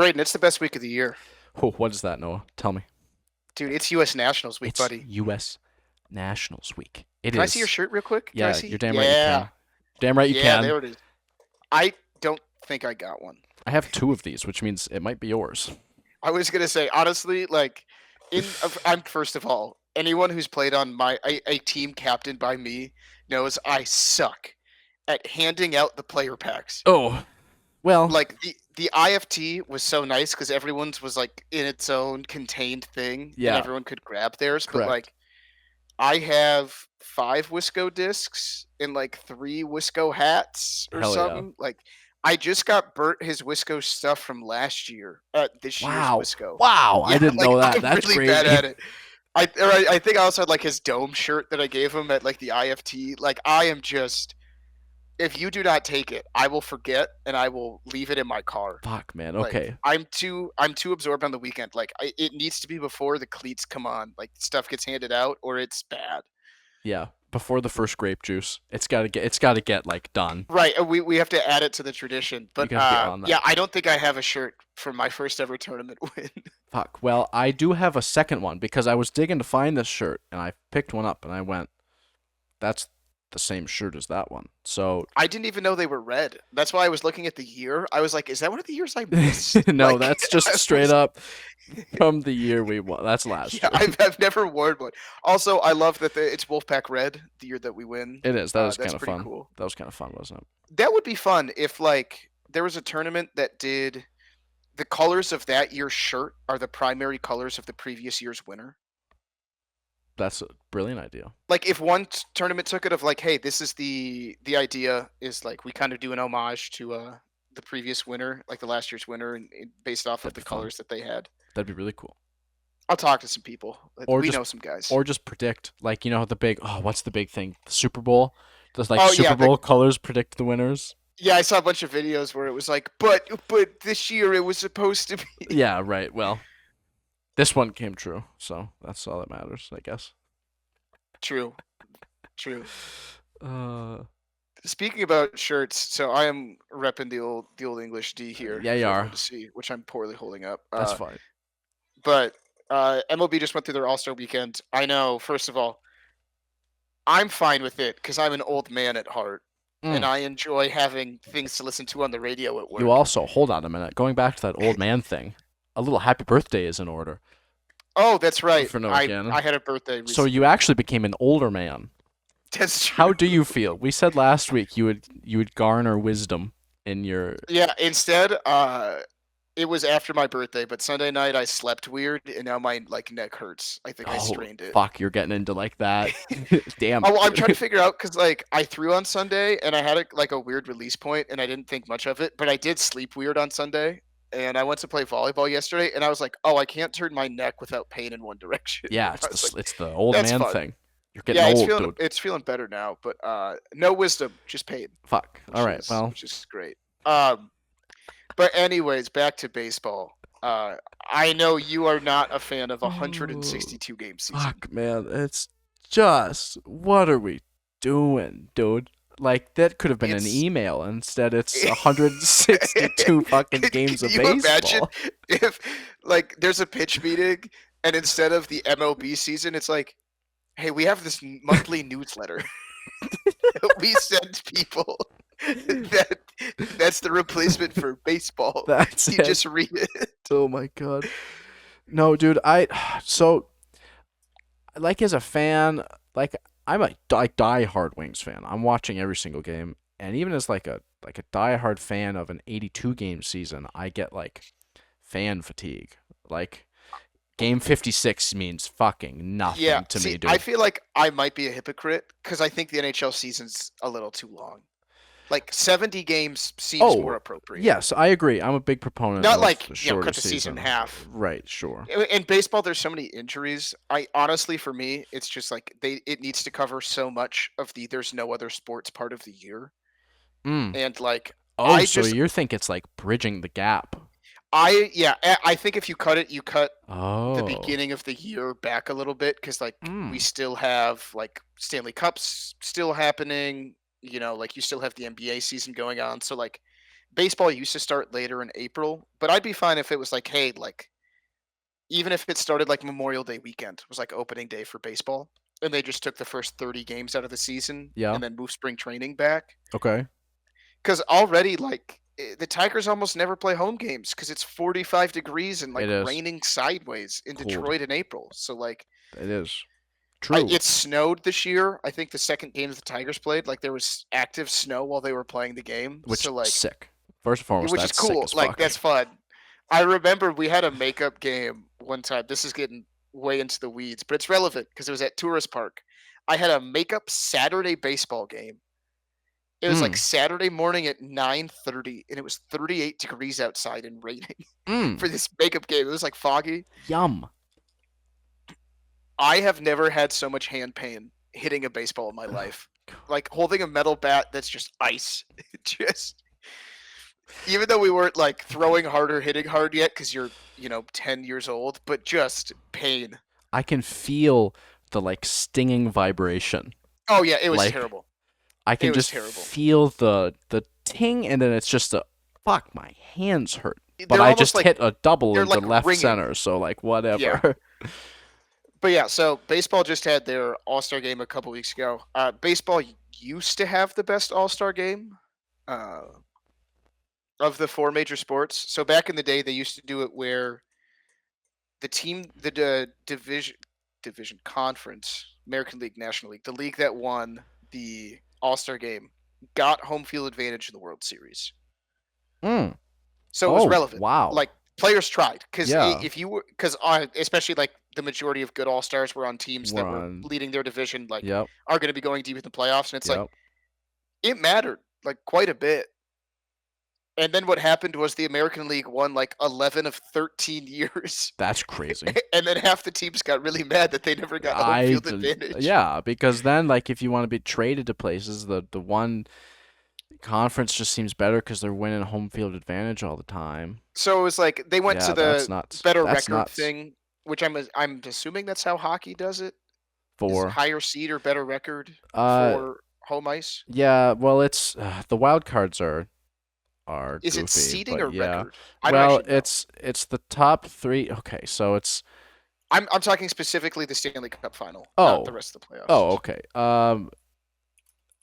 Braden, it's the best week of the year. Oh, what is that, Noah? Tell me. Dude, it's U.S. Nationals week, It's buddy. U.S. Nationals Week. It Can I see your is. shirt real quick? Can I Yeah, you're see? damn right you Yeah. can. Damn right you Yeah, can. there it is. I don't think I got one. I have two of these, which means it might be yours. I was gonna say, honestly, like, I'm first of all, anyone who's played on a team captained by me knows I suck at handing out the player packs. Oh, well, Like the IFT was so nice because everyone's was like in its own contained thing and yeah, everyone could grab theirs, but correct. like I have 5 Wisco discs and like 3 Wisco hats or Hell yeah. something. Like I just got Bert his Wisco stuff from last year, this year's Wow. Wisco. Wow, I Yeah, didn't like know that. I'm That's really bad crazy. at it. I think I also had like his dome shirt that I gave him at like the IFT. Like I am just if you do not take it, I will forget and I will leave it in my car. Fuck, man. Like Okay. I'm too absorbed on the weekend. Like it needs to be before the cleats come on. Like stuff gets handed out or it's bad. Yeah, before the first grape juice. It's got to get like done. Right, we have to add it to the tradition. You But got to be on yeah, that. I don't think I have a shirt for my first ever tournament win. Fuck. Well, I do have a second one because I was digging to find this shirt and I picked one up and I went, that's the same shirt as that one. So I didn't even know they were red. That's why I was looking at the year. I was like, is that one of the years I missed? no, Like that's just I straight was up from the year we won. That's last yeah, year. I've never worn one. Also, I love that it's Wolfpack red the year that we win. It is. That is kind That's of pretty fun. cool. That was kind of fun, wasn't it? That would be fun if like there was a tournament that did the colors of that year's shirt are the primary colors of the previous year's winner. That's a brilliant idea. Like if one tournament took it of like, hey, this is the idea is like we kind of do an homage to the previous winner, like the last year's winner, and based off of That'd the be fun. colors that they had. That'd be really cool. I'll talk to some people. Or We just, know some guys. or just predict, like the big. Oh, what's the big thing? The Super Bowl. Does like Oh Super yeah, Bowl colors predict the winners? yeah. I saw a bunch of videos where it was like, but this year it was supposed to be. Yeah, right. Well, this one came true, so that's all that matters, I guess. True, true. Uh, Speaking about shirts, so I am repping the old English D here yeah, you for everyone are. to see, which I'm poorly holding up. That's fine. But MLB just went through their All Star weekend. I know. First of all, I'm fine with it because I'm an old man at heart, and Mm. I enjoy having things to listen to on the radio at You work. also hold on a minute. Going back to that old man thing, a little happy birthday is in order Oh, that's right. for Noah I Gannon. had a birthday So recently. you actually became an older man. That's How true. do you feel? We said last week you would garner wisdom in your. Yeah. Instead, it was after my birthday, but Sunday night I slept weird, and now my like neck hurts. I think I Oh strained it. fuck, you're getting into like that. Damn. Oh, well, I'm trying to figure out because like I threw on Sunday and I had like a weird release point and I didn't think much of it, but I did sleep weird on Sunday. And I went to play volleyball yesterday, and I was like, "Oh, I can't turn my neck without pain in one direction." Yeah, I was like, it's the old "That's man fun." thing. You're getting Yeah, it's old, feeling dude. it's feeling better now, but no wisdom, just pain, Fuck. All which right. is Well, which is great. Um, but anyways, back to baseball. Uh, I know you are not a fan of a oh, 162 game season. fuck, man. It's just what are we doing, dude? Like that could have been an It's email. Instead, it's 162 fucking Can games of you imagine baseball. if like there's a pitch meeting and instead of the MLB season, it's like, hey, we have this monthly newsletter that we send people that that's the replacement for baseball. That's You it. just read it. Oh my god. No, dude. So like as a fan, like I'm a die-hard Wings fan. I'm watching every single game, and even as like a die-hard fan of an 82 game season, I get like fan fatigue. Like game 56 means fucking Yeah. nothing to See, me, I dude. feel like I might be a hypocrite because I think the NHL season's a little too long. Like 70 games seems more Oh, appropriate. yes, I agree. I'm a big proponent Not of like, a shorter cut the season in season. half. Right, sure. In baseball there's so many injuries. I honestly for me it's just like it needs to cover so much of the there's no other sports part of the year. Mm. And like Oh, I so just you think it's like bridging the gap. I think if you cut it, you cut the Oh. beginning of the year back a little bit because like we Mm. still have like Stanley Cups still happening. You know, like you still have the NBA season going on. So like baseball used to start later in April, but I'd be fine if it was like, hey, like even if it started like Memorial Day weekend was like opening day for baseball, and they just took the first 30 games out of the season Yeah. and then moved spring training back. Okay. Because already, like, the Tigers almost never play home games because it's 45 degrees and like It is raining sideways in cold. Detroit in April. So, like, It is true. it snowed this year. I think the second game that the Tigers played, like, there was active snow while they were playing the game. Which So, like, sick. First and foremost, which is that's sick cool. as Like, fuck. that's fun. I remember we had a makeup game one time. This is getting way into the weeds, but it's relevant because it was at Tourist Park. I had a makeup Saturday baseball game. It was like Mm. Saturday morning at 9:30, and it was 38 degrees outside and raining Mm. for this makeup game. It was like foggy. Yum. I have never had so much hand pain hitting a baseball in my life. Like holding a metal bat that's just ice. Just even though we weren't like throwing hard or hitting hard yet because you're, 10 years old, but just pain. I can feel the like stinging vibration. Oh yeah, it was Like terrible. I It can was just terrible. feel the ting, and then it's just a fuck. My hands hurt, but They're I almost just like hit a double they're into like left ringing. center. So like Yeah. whatever. But yeah, so baseball just had their All-Star game a couple weeks ago. Baseball used to have the best All-Star game uh, of the four major sports. So back in the day, they used to do it where the division conference, American League, National League, the league that won the All-Star game, got home field advantage in the World Series. Mm. So it was Oh relevant. wow. Like players tried because Yeah. if you were because especially like the majority of good all stars were on teams We're that were on. leading their division, like Yep. are going to be going deep in the playoffs, and it's like Yep. it mattered like quite a bit. And then what happened was the American League won like 11 of 13 years, That's crazy. and then half the teams got really mad that they never got home field advantage. Yeah, because then like if you want to be traded to places, the one conference just seems better because they're winning home field advantage all the time. So it was like they went to Yeah, that's the nuts. better That's record nuts. thing, which I'm assuming that's how hockey does it. Is For higher seed or better record uh for home ice? yeah, well it's the wild cards are Is it goofy, seeding but or yeah. record? I don't Well, actually know. it's the top 3. Okay, so it's I'm talking specifically the Stanley Cup final, not the oh, rest of the playoffs. oh, okay.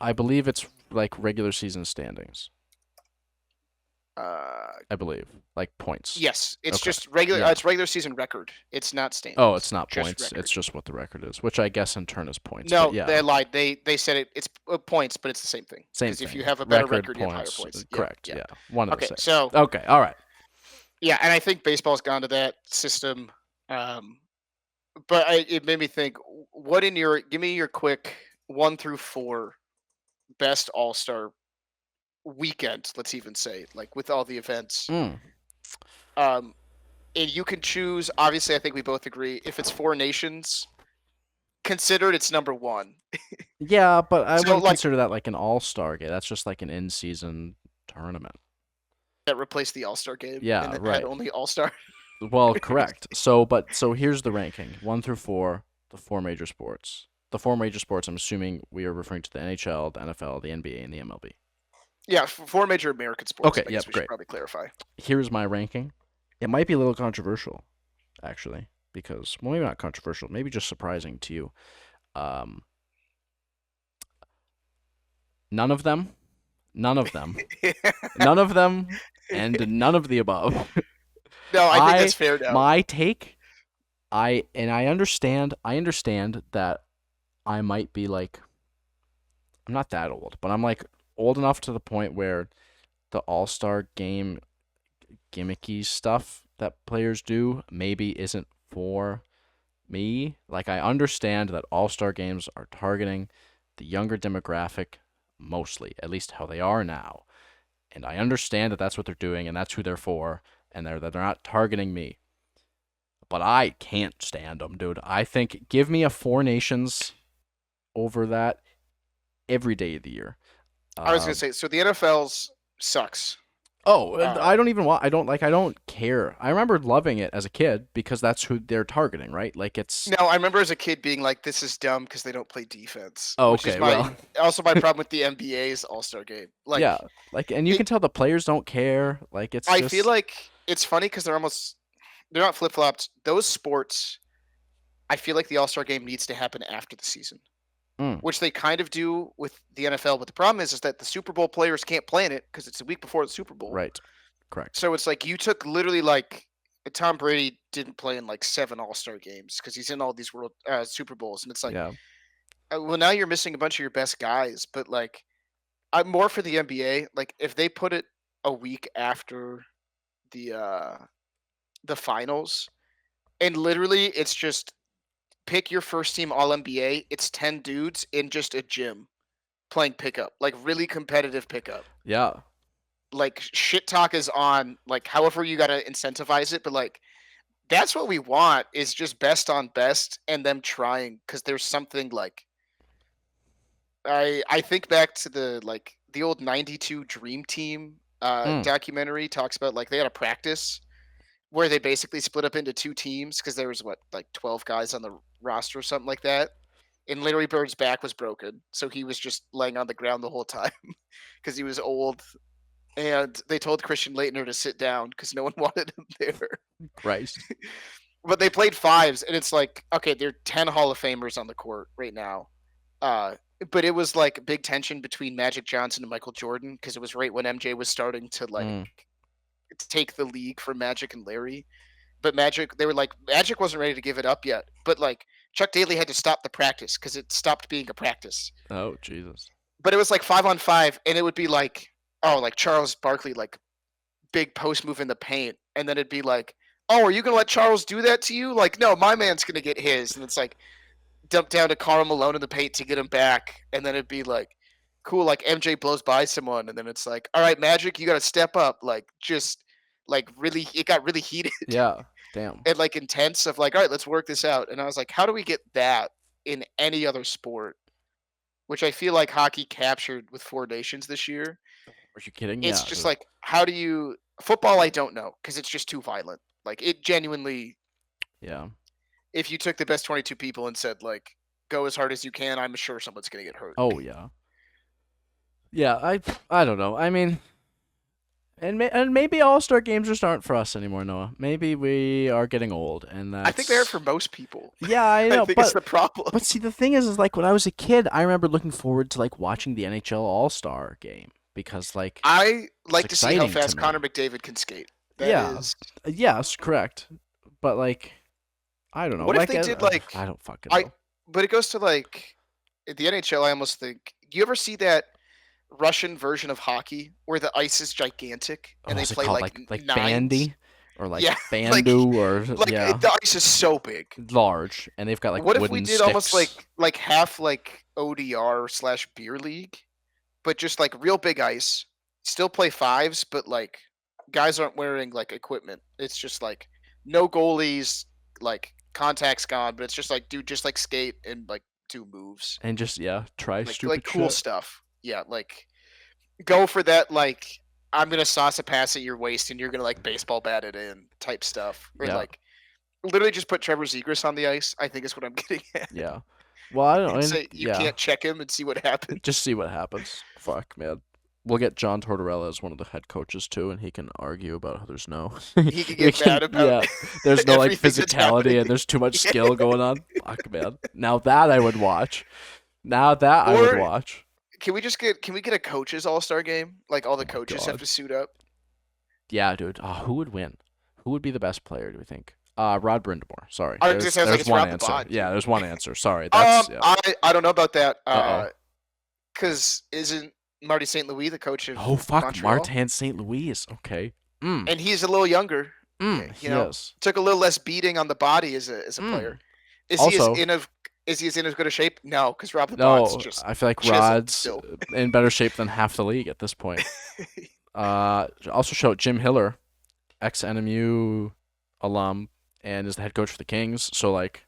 I believe it's like regular season standings. Uh, I believe like points. yes, it's Okay. just regular. Yeah. It's regular season record. It's not Oh, it's standings. not Just points. It's record. just what the record is, which I guess in turn is points. But No, they yeah, lied. They said it's points, but it's the same thing. same Because if you thing. have a better Record record, you have higher points. points. Yep. Correct. Yeah. Yeah. One of the Okay. same. So Okay. All right. yeah, and I think baseball's gone to that system. Um, but it made me think. What in your give me your quick 1 through 4 best All Star weekend? Let's even say like with all the events. Mm. Um, and you can choose. Obviously, I think we both agree. If it's four nations, considered it's number one. Yeah, but I So wouldn't like consider that like an all-star game. That's just like an in-season tournament. that replaced the All Star game Yeah. and that had Right. only All Star. Well, correct. So here's the ranking: 1 through 4, the four major sports. The four major sports. I'm assuming we are referring to the NHL, the NFL, the NBA, and the MLB. Yeah, four major American sports. Okay. I guess Yep. we should Great. probably clarify. Here's my ranking. It might be a little controversial, actually, because well, maybe not controversial, maybe just surprising to you. Um, none of them, none of them, none of them, and none of the above. No, I think that's fair now. My take, I understand. I understand that I might be like I'm not that old, but I'm like old enough to the point where the All-Star game gimmicky stuff that players do maybe isn't for me. Like I understand that All-Star games are targeting the younger demographic mostly, at least how they are now. And I understand that that's what they're doing and that's who they're for and they're not targeting me. But I can't stand them, dude. I think give me a Four Nations over that every day of the year. I was gonna say so the NFL's sucks. Oh, Uh, I don't even want. I don't like. I don't care. I remember loving it as a kid because that's who they're targeting, right? Like it's. no, I remember as a kid being like, "This is dumb because they don't play defense," Oh, which is okay. Well, my problem with the NBA's All Star Game. yeah. Like, and you It, can tell the players don't care. Like, it's I feel just. like it's funny because they're not flip flopped. Those sports, I feel like the All Star Game needs to happen after the season, Mm, which they kind of do with the NFL. But the problem is that the Super Bowl players can't play in it because it's a week before the Super Bowl. right. Correct. So it's like you took literally like Tom Brady didn't play in like 7 All-Star games because he's in all these world Super Bowls, and it's like, Yeah. well, now you're missing a bunch of your best guys. But like, I'm more for the NBA. Like, if they put it a week after the uh the finals, and literally it's just pick your first team All NBA. It's 10 dudes in just a gym playing pickup, like really competitive pickup. Yeah. Like shit talk is on. Like, however you gotta incentivize it, but like that's what we want is just best on best and them trying because there's something like I think back to the old 92 Dream Team Mm, documentary talks about like they had a practice where they basically split up into 2 teams because there was what like 12 guys on the roster or something like that. And Larry Bird's back was broken, so he was just laying on the ground the whole time because he was old. And they told Christian Leitner to sit down because no one wanted him there. Christ. But they played fives, and it's like, okay, there are 10 Hall of Famers on the court right now. Uh, but it was like big tension between Magic Johnson and Michael Jordan because it was right when MJ was starting to like Mm, take the league from Magic and Larry. But Magic, they were like, Magic wasn't ready to give it up yet. But like, Chuck Daly had to stop the practice because it stopped being a practice. oh, Jesus. But it was like 5-on-5, and it would be like, oh, like Charles Barkley, like big post move in the paint, and then it'd be like, "Oh, are you gonna let Charles do that to you?" Like, no, my man's gonna get his, and it's like dump down to Karl Malone in the paint to get him back, and then it'd be like, cool, like MJ blows by someone, and then it's like, all right, Magic, you gotta step up, like just like really, it got really heated Yeah. Damn. and like intense of like, all right, let's work this out, and I was like, how do we get that in any other sport? Which I feel like hockey captured with Four Nations this year. Are you kidding? It's Yeah. just like, how do you football? I don't know because it's just too violent. Like it genuinely, Yeah. if you took the best 22 people and said like, go as hard as you can, I'm sure someone's gonna get hurt. Oh, yeah. Yeah. I don't know. I mean, and maybe All Star games just aren't for us anymore, Noah. Maybe we are getting old, and I think they are that's. for most people. Yeah, I I know, think it's but the problem. But see, the thing is like when I was a kid, I remember looking forward to like watching the NHL All Star game because like I it's like to see how exciting to fast Connor me. McDavid can skate. That Yeah, is. yes, correct. But like, I don't know. What if Like, they did like I don't fucking I? know. But it goes to like the NHL. I almost think. Do you ever see that Russian version of hockey where the ice is gigantic Oh, and they what's it play called? like Like nines? bandy, or like Yeah, like bandu, or yeah, the ice is so big. large, and they've got like What if we wooden did almost sticks. like half like ODR slash beer league, but just like real big ice, still play fives, but like guys aren't wearing like equipment. It's just like no goalies, like contacts gone, but it's just like dude, just like skate and like do moves, And just yeah, try like stupid cool shit. stuff. Yeah, like go for that like I'm gonna sauce a pass at your waist and you're gonna like baseball bat it in type stuff, or Yeah, like literally just put Trevor Zegras on the ice. I think is what I'm getting at, yeah. Well, I don't know. and And say you yeah, can't check him and see what happens. just see what happens. Fuck, man. We'll get John Tortorella as one of the head coaches too, and he can argue about how there's no, He could we get can, mad about yeah, there's no like everything that's happening. physicality and there's too much skill going on. Fuck, man. Now that I would watch. Now that I would Or watch. can we get a coaches all star game? Like all Oh the my coaches have god. to suit up. Yeah, dude. Who would win? Who would be the best player? Do we think? Rod Brindamore. Sorry. I just There's sounds like there's it's one Rob the answer. Bot, Yeah, dude. there's one answer. Sorry. That's yeah. I don't know about that. Uh oh. Because isn't Marty St. Louis the coach of Oh fuck, Montreal? Martin St. Louis. Okay. Mm. And he's a little younger. You know, Yes. took a little less beating on the body as a player. Mm. Is he as Also, in of is he as in as good a shape? No, because Rob the Bot's no, just I feel like chiseled Rod's still. in better shape than half the league at this point. Also showed Jim Hiller, ex NMU alum, and is the head coach for the Kings. So like,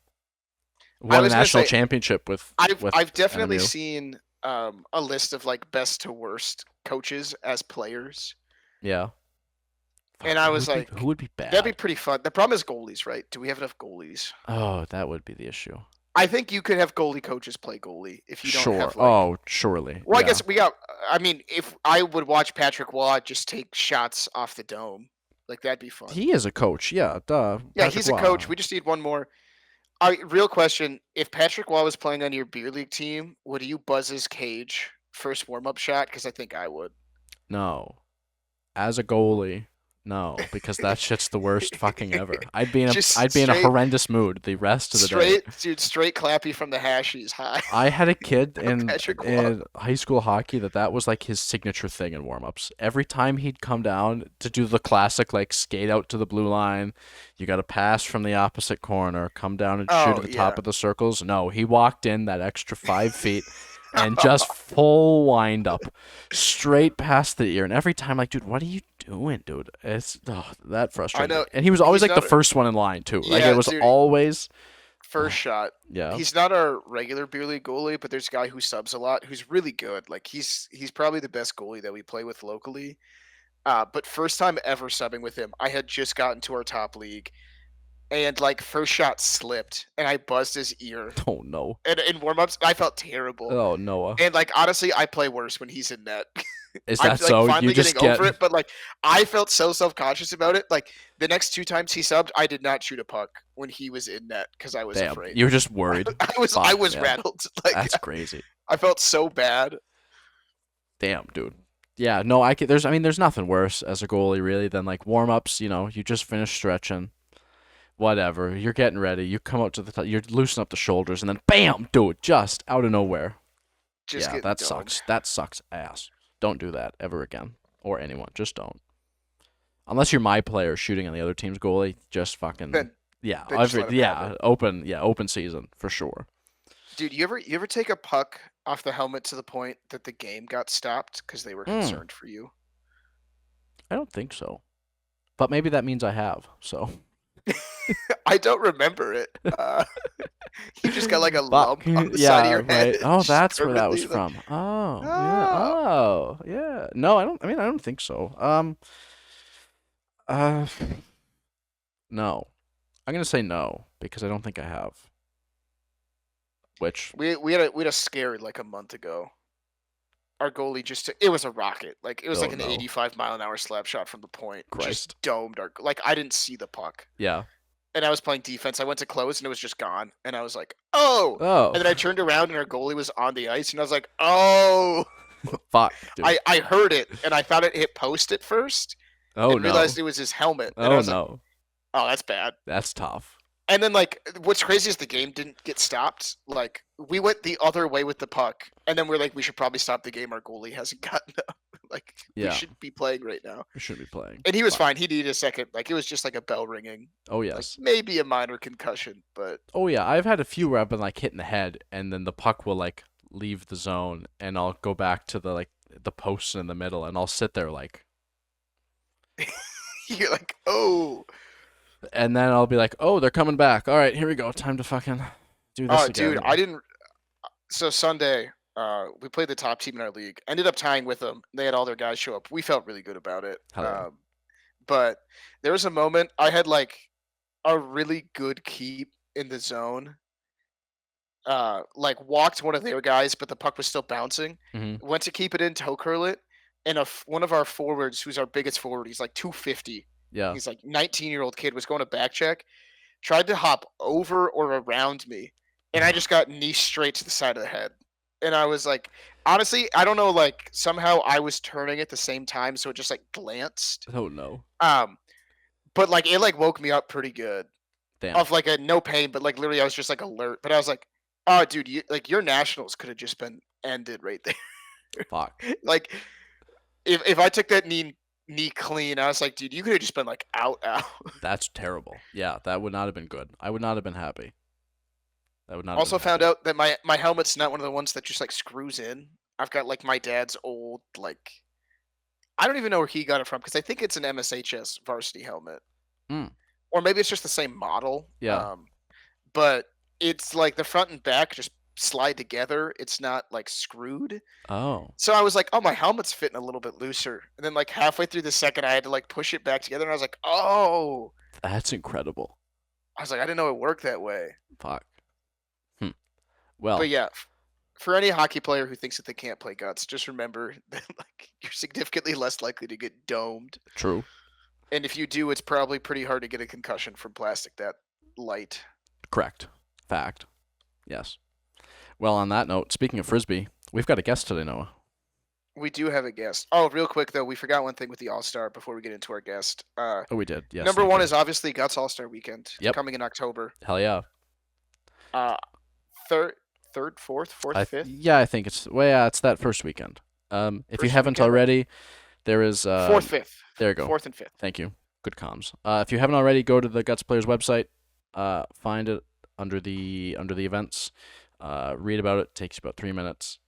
I won a was gonna national say championship I've with definitely NMU. seen a list of like best to worst coaches as players. Yeah. And I was like, who would be that'd be bad? pretty fun. The problem is goalies, right? Do we have enough goalies? Oh, that would be the issue. I think you could have goalie coaches play goalie if you don't Sure. have like. Oh, surely. Well, I Yeah. guess we got. I mean, if I would watch Patrick Waugh just take shots off the dome, like that'd be fun. He is a coach. Yeah, duh. Yeah, Patrick he's a coach. Waugh. We just need one more. Real question: if Patrick Waugh was playing on your beer league team, would you buzz his cage first warm up shot? Because I think I would. No. As a goalie, no, because that shit's the worst fucking ever. Just I'd be in a straight, horrendous mood the rest of the day. straight, dude, straight clappy from the hashies. Hi, I had a kid Patrick Waugh. in high school hockey that was like his signature thing in warm-ups. Every time he'd come down to do the classic like skate out to the blue line, you got to pass from the opposite corner, come down and shoot at Oh the yeah. top of the circles. No, he walked in that extra 5 feet and just full wind up straight past the ear. And every time, like, dude, what are you doing, dude? It's that I frustrating. know. And he was always He's like the not. first one in line too. Like it Yeah, was dude. always First shot. yeah. He's not our regular beer league goalie, but there's a guy who subs a lot who's really good. Like he's probably the best goalie that we play with locally. But first time ever subbing with him, I had just gotten to our top league, and like first shot slipped, and I buzzed his ear. Oh no. And in warm-ups, I felt terrible. Oh Noah. And like honestly, I play worse when he's in net. Is I'm that like so? finally You just getting get over it, but like I felt so self-conscious about it. Like the next two times he subbed, I did not shoot a puck when he was in net because I was damn. afraid. You were just worried. I was yeah. rattled. Like That's crazy. I felt so bad. Damn, dude. Yeah, no, there's nothing worse as a goalie really than like warm-ups, you just finish stretching. Whatever. You're getting ready. You come out to the top, you're loosening up the shoulders and then bam, dude, just out of nowhere. Just Yeah, getting that domed. sucks. That sucks ass. Don't do that ever again. Or anyone. Just don't. Unless you're my player shooting on the other team's goalie, just fucking Then, yeah, then just let him have it. open season for sure. Dude, you ever take a puck off the helmet to the point that the game got stopped because they were concerned for you? I don't think so. But maybe that means I have. So I don't remember it. You just got like a Fuck. lump on the Yeah, side of your head. right. Oh, just that's where that was permanently, like, from. Oh, yeah. oh. Oh, yeah. No, I don't think so. Uh no. I'm going to say no because I don't think I have. Which We had a scare like a month ago. Our goalie it was a rocket. Like it was Oh, like an no. 85-mile-an-hour slap shot from the point. Christ. Just domed our like I didn't see the puck. yeah. And I was playing defense. I went to close and it was just gone. And I was like, oh. Oh. And then I turned around and our goalie was on the ice and I was like, oh. Fuck, dude. I heard it and I thought it hit post at first Oh and no. realized it was his helmet. And I Oh was like, no. oh, that's bad. That's tough. And then like what's crazy is the game didn't get stopped. Like we went the other way with the puck. And then we're like, we should probably stop the game. Our goalie hasn't gotten up. Like Yeah. we should be playing right now. We shouldn't be playing. And he was Fuck. fine. He needed a second. Like it was just like a bell ringing. Oh Like yes. maybe a minor concussion, but Oh yeah. I've had a few where I've been like hit in the head and then the puck will like leave the zone and I'll go back to the post in the middle and I'll sit there like you're like, oh. and then I'll be like, "Oh, they're coming back. All right, here we go. Time to fucking do this Oh, again." dude, I didn't. So Sunday, we played the top team in our league. Ended up tying with them. They had all their guys show up. We felt really good about it. Hell yeah. But there was a moment I had like a really good keep in the zone. Like walked one of their guys, but the puck was still bouncing. Mhm. Went to keep it in, toe curl it, and one of our forwards, who's our biggest forward, he's like 250. Yeah. He's like 19-year-old kid, was going to back check, tried to hop over or around me, and I just got knee straight to the side of the head. And I was like, honestly, I don't know, like somehow I was turning at the same time, so it just like glanced. Oh no. But like it like woke me up pretty good. Damn. Off like a no pain, but like literally I was just like alert. But I was like, oh dude, your nationals could have just been ended right there. Fuck. Like if I took that knee clean, I was like, dude, you could have just been like out. That's terrible. Yeah, that would not have been good. I would not have been happy. That would not. Also have been found happy. out that my helmet's not one of the ones that just like screws in. I've got like my dad's old like I don't even know where he got it from because I think it's an MSHS varsity helmet. Mm. Or maybe it's just the same model. Yeah. But it's like the front and back just slide together. It's not like screwed. Oh, So I was like, oh, my helmet's fitting a little bit looser. And then like halfway through the second, I had to like push it back together, and I was like, oh. that's incredible. I was like, I didn't know it worked that way. Fuck. Hmm. But Well, yeah, for any hockey player who thinks that they can't play guts, just remember that like you're significantly less likely to get domed. true. And if you do, it's probably pretty hard to get a concussion from plastic that light. Correct. Fact. Yes. Well, on that note, speaking of frisbee, we've got a guest today, Noah. We do have a guest. Oh, real quick though, we forgot one thing with the All Star before we get into our guest. Oh, we did. Yes. Number thank one you. is obviously Guts All Star Weekend. Yep. Coming in October. Hell yeah. Third, fourth, fifth. Yeah, I think it's it's that first weekend. If you First haven't weekend? already, there is Fourth, fifth. There you go. Fourth and fifth. Thank you. Good comms. If you haven't already, go to the Guts Players website. Find it under the events. Read about it. Takes you about 3 minutes.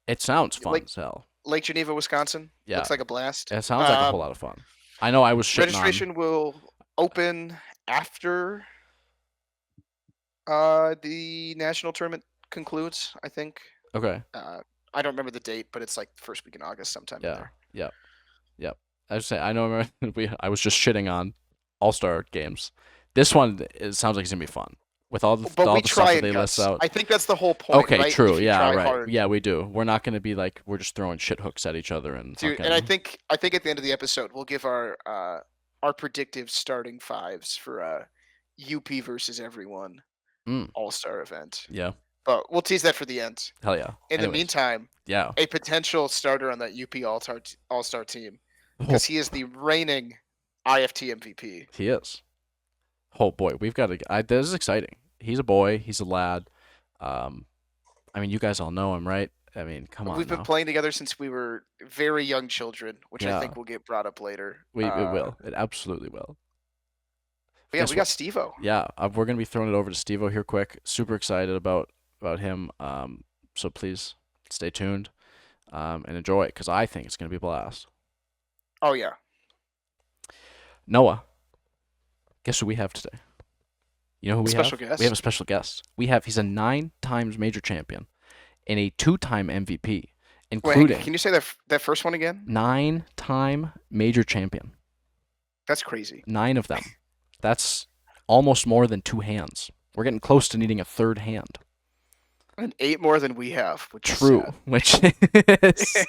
It sounds fun Like- as hell. Lake Geneva, Wisconsin. Yeah. Looks like a blast. It sounds like a whole lot of fun. I know I was shitting Registration will open after the national tournament concludes, I think. on. Okay. I don't remember the date, but it's like the first week in August sometime in Yeah. there. Yep. I was saying. I know. I was just shitting on All-Star games. This one, it sounds like it's gonna be fun with all the But all we the stuff try that and they list guts. out. I think that's the whole point, Okay, right? true. If you Yeah, try right. hard. Yeah, we do. We're not going to be like we're just throwing shit hooks at each other and Dude, fucking. and I think at the end of the episode we'll give our predictive starting fives for UP versus everyone All-Star event. Yeah. But we'll tease that for the end. Hell yeah. In the Anyways, meantime, yeah. a potential starter on that UP All-Star team, because he is the reigning IFT MVP. He is. Oh boy, we've got a. This is exciting. He's a boy. He's a lad. I mean, you guys all know him, right? I mean, come on. We've been now. playing together since we were very young children, which Yeah. I think will get brought up later. It will. It absolutely will. But yeah, Guess we got Steve-O. Yeah, we're gonna be throwing it over to Steve-O here quick. Super excited about him. So please stay tuned, and enjoy it because I think it's gonna be a blast. Oh yeah. Noah, guess who we have today? You know who we Special have? guest? We have a special guest. He's a 9 times major champion and a 2-time MVP, Wait, including can you say that first one again? 9-time major champion. That's crazy. 9 of them. That's almost more than 2 hands. We're getting close to needing a third hand. And 8 more than we have. Which is True, sad. which is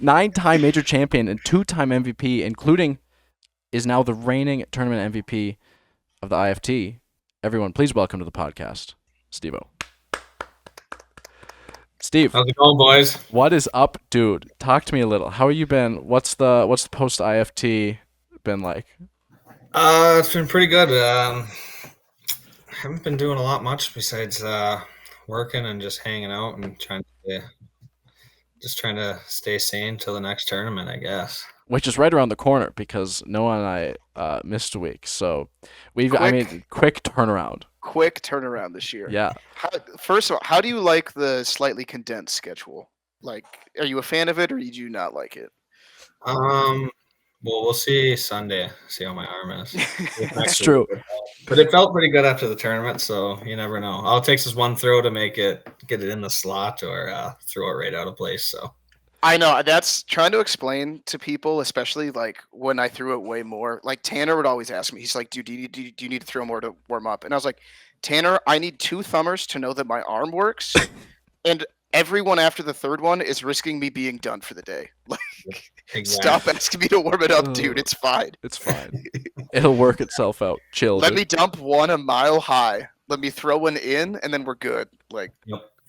9-time major champion and 2-time MVP, including is now the reigning tournament MVP of the IFT. Everyone, please welcome to the podcast, Steve-O. Steve, How's it going, boys? what is up, dude? Talk to me a little. How have you been? What's the post IFT been like? It's been pretty good. Haven't been doing a lot much besides working and just hanging out and trying to stay sane till the next tournament, I guess. Which is right around the corner because Noah and I missed a week, so quick turnaround. Quick turnaround this year. Yeah. First of all, how do you like the slightly condensed schedule? Like, are you a fan of it or do you not like it? Well, we'll see Sunday. See how my arm is. That's true. But it felt pretty good after the tournament, so you never know. All it takes is one throw to get it in the slot or throw it right out of place. So I know that's trying to explain to people, especially like when I threw it way more. Like Tanner would always ask me, he's like, "Dude, do you need to throw more to warm up?" And I was like, "Tanner, I need 2 thumbers to know that my arm works, and everyone after the third one is risking me being done for the day. Like, stop asking me to warm it up, dude. It's fine. It's fine. It'll work itself out. Chill. Let me dump one a mile high. Let me throw one in, and then we're good. Like,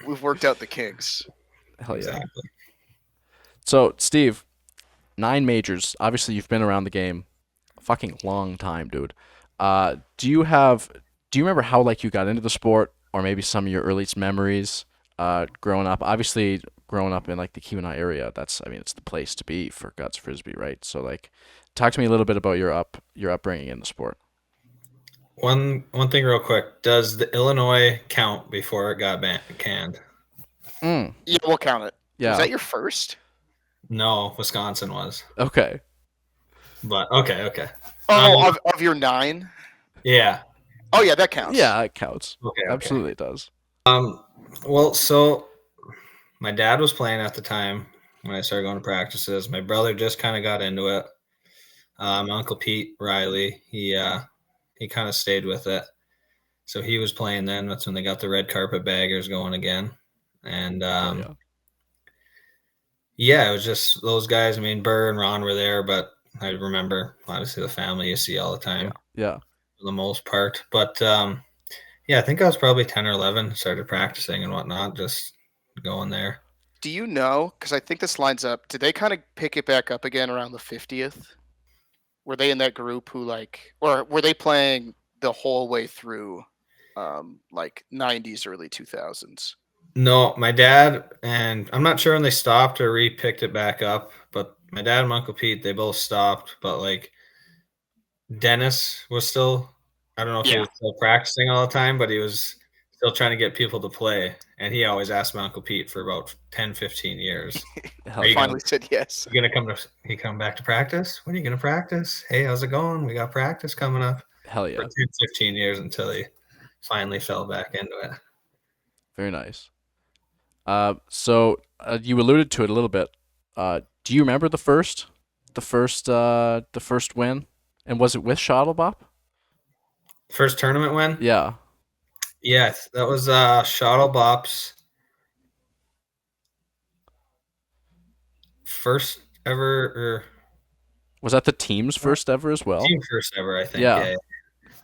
we've worked out the kinks. Hell yeah. Exactly. So, Steve, 9 majors. Obviously, you've been around the game a fucking long time, dude. Do you remember how like you got into the sport, or maybe some of your earliest memories growing up? Obviously, growing up in like the Keweenaw area, it's the place to be for Guts Frisbee, right? So, like, talk to me a little bit about your upbringing in the sport. One thing real quick. Does the Illinois count before it got canned? Yeah, we'll count it. Yeah. Was that your first? No, Wisconsin was. Okay. But okay. Oh, of your 9? Yeah. Oh yeah, that counts. Yeah, it counts. Okay. Absolutely, it does. Well, so my dad was playing at the time when I started going to practices. My brother just kind of got into it. My uncle Pete Riley, he kind of stayed with it. So he was playing then. That's when they got the red carpet baggers going again. And Yeah. yeah, it was just those guys. I mean, Burr and Ron were there, but I remember obviously the family you see all the time Yeah. for the most part. But yeah, I think I was probably 10 or 11, started practicing and whatnot, just going there. Do you know? Because I think this lines up. Did they kind of pick it back up again around the 50th? Were they in that group who or were they playing the whole way through, like 90s, early 2000s? No, my dad, and I'm not sure when they stopped or re-picked it back up, but my dad and my Uncle Pete, they both stopped. But like Dennis was still, I don't know if he Yeah. was still practicing all the time, but he was still trying to get people to play. And he always asked my Uncle Pete for about 10, 15 years. Hell Are you yeah. gonna Finally said yes. he come back to practice? When are you gonna practice? Hey, how's it going? We got practice coming up Hell for yeah. 10, 15 years until he finally fell back into it. Very nice. So you alluded to it a little bit. Do you remember the first win? And was it with Shuttlebop? First tournament win? Yeah. Yes, that was Shuttle Bop's first ever or Was that the team's first ever as well? team first ever, I think. Yeah. Yeah.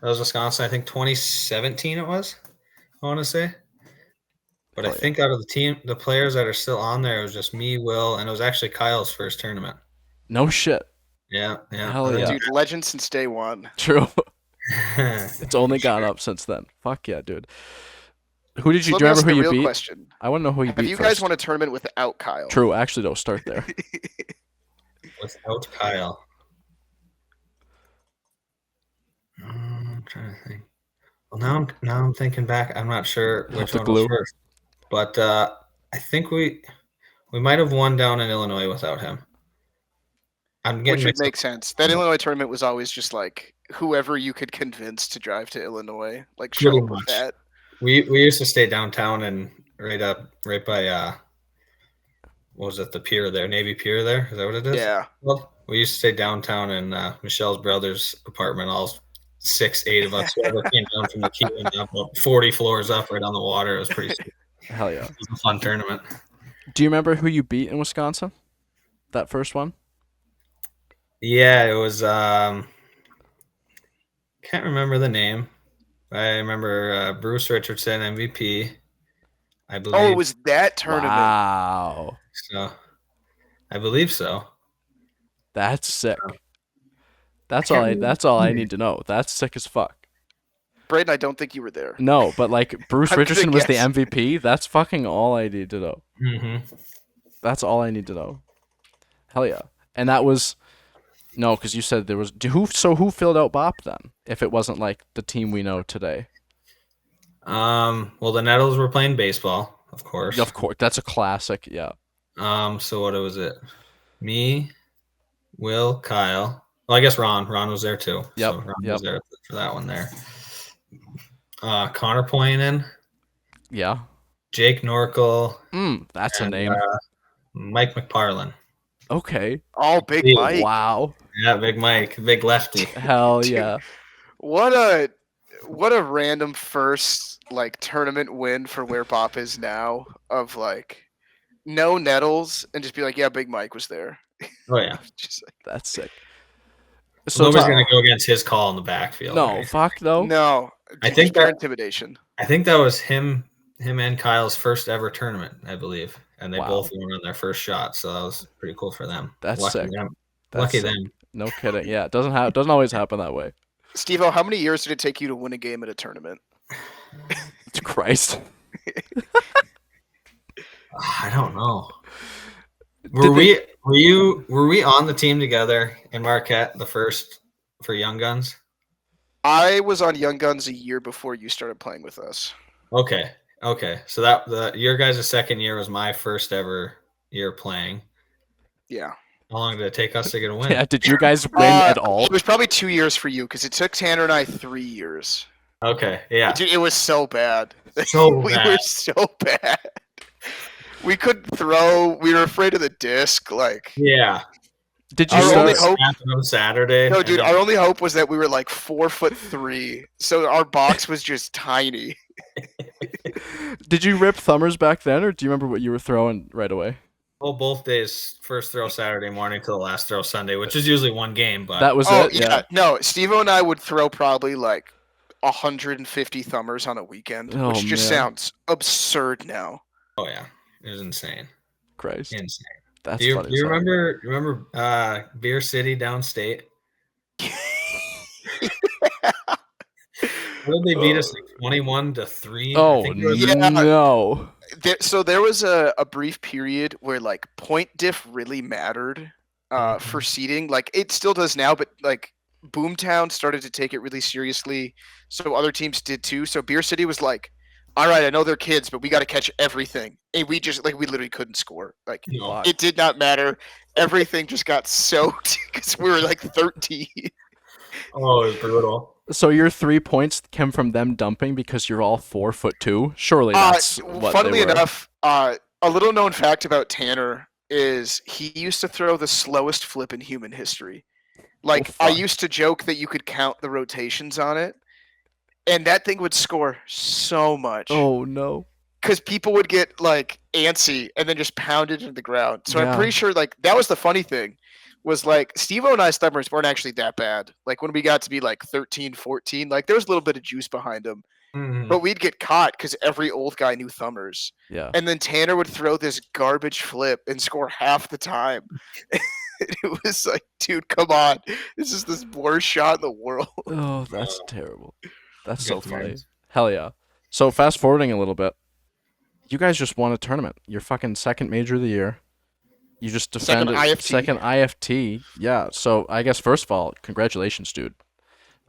That was Wisconsin, I think 2017 it was, I want to say. But I Hell yeah. think out of the players that are still on there, it was just me, Will, and it was actually Kyle's first tournament. No shit. Yeah, yeah. Hell I think yeah. Dude, legend since day one. True. he- It's only gone up since then. Fuck yeah, dude. Who did So you let do me you ask remember who the you real beat? question. I want to know who you Have beat you first. guys won a tournament without Kyle? True. Actually, don't start there. Without Kyle. I'm trying to think. Well, now I'm thinking back. I'm not sure Not which the one was glue. first, but I think we might have won down in Illinois without him. I'm getting Which would mixed up. make sense. That Illinois tournament was always just like whoever you could convince to drive to Illinois, like show Pretty up with much. that. We used to stay downtown and right by what was it, the pier there, Navy Pier there? Is that what it is? Yeah. Well, we used to stay downtown in Michelle's brother's apartment, all 6, 8 of us, whoever came down from the queue and about 40 floors up right on the water. It was pretty sweet. Hell yeah. It was a fun tournament. Do you remember who you beat in Wisconsin? That first one? Yeah, it was can't remember the name. I remember Bruce Richardson, MVP, I believe. Oh, it was that tournament. Wow. So. I believe so. That's sick. That's I all can't I remember that's all the I name. need to know. That's sick as fuck. Braden, I don't think you were there. No, but like Bruce I'm gonna Richardson was the guess. MVP. That's fucking all I need to know. Mm-hmm. That's all I need to know. Hell yeah. And that was no, because you said there was who filled out BOP then? If it wasn't like the team we know today. Well, the Nettles were playing baseball, of course. Of course, that's a classic. Yeah. So what was it? Me, Will, Kyle. Well, I guess Ron. Ron was there too. Yep, So Ron yep. was there for that one there. Connor Poyanen, Yeah. Jake Norkel, That's a and name. Mike McParlin. Okay. Oh, Big Yeah. Mike. Wow. Yeah, Big Mike, big lefty. Hell Dude. yeah. What a random first like tournament win for where Bop is now, of like no Nettles and just be like, yeah, Big Mike was there. Oh yeah. Just like, That's sick. So nobody's gonna go against his call in the backfield. No, right? fuck no. no. I Just think pure that- intimidation. I think that was him and Kyle's first ever tournament, I believe, and they Wow. both won on their first shot. So that was pretty cool for them. That's Lucky sick. them. That's Lucky sick. them. No kidding. Yeah, it doesn't always happen that way. Steve-O, how many years did it take you to win a game at a tournament? Christ. I don't know. Were we on the team together in Marquette the first for Young Guns? I was on Young Guns a year before you started playing with us. Okay. So that your guys' second year was my first ever year playing. Yeah. How long did it take us to get a win? Yeah, did you guys win at all? It was probably 2 years for you because it took Tanner and I 3 years. Okay, yeah. Dude, it was so bad. So we bad. were so bad. We couldn't throw. We were afraid of the disc. Like, Yeah. Did you our only start? hope. On Saturday. No, and dude, then- our only hope was that we were like 4'3", so our box was just tiny. Did you rip thumbers back then, or do you remember what you were throwing right away? well, both days. First throw Saturday morning to the last throw Sunday, which is usually one game. But That was Oh it. yeah, no, Steve-O and I would throw probably like 150 thumbers on a weekend, Oh, which just man. sounds absurd now. oh yeah, it was insane. Christ, Insane. that's Do you, funny. do you remember Beer City downstate? What did they beat us like 21-3? I Oh think it was- Yeah. no! So there was a brief period where like point diff really mattered for seeding. Like it still does now, but like Boomtown started to take it really seriously. So other teams did too. So Beer City was like, all right, I know they're kids, but we got to catch everything. And we just like we literally couldn't score. Like No. Fuck. it did not matter. Everything just got soaked because we were like 13. Oh, it was brutal. So your 3 points came from them dumping because you're all 4'2". Surely that's what Funnily they were. enough, a little known fact about Tanner is he used to throw the slowest flip in human history. Like I fuck. used to joke that you could count the rotations on it, and that thing would score so much Oh no! because people would get like antsy and then just pound it into the ground. So I'm Yeah. pretty sure like that was the funny thing was like Steve-O and I's thumbers weren't actually that bad. Like when we got to be like 13, 14, like there was a little bit of juice behind them. Mhm. But we'd get caught because every old guy knew thumbers. Yeah. And then Tanner would throw this garbage flip and score half the time. It was like, dude, come on. This is the worst shot in the world. Oh, that's terrible. That's so Good funny. times. Hell yeah. So fast forwarding a little bit, you guys just won a tournament. Your fucking second major of the year. You just Second defended IFT. second IFT. Yeah. So I guess first of all, congratulations, dude.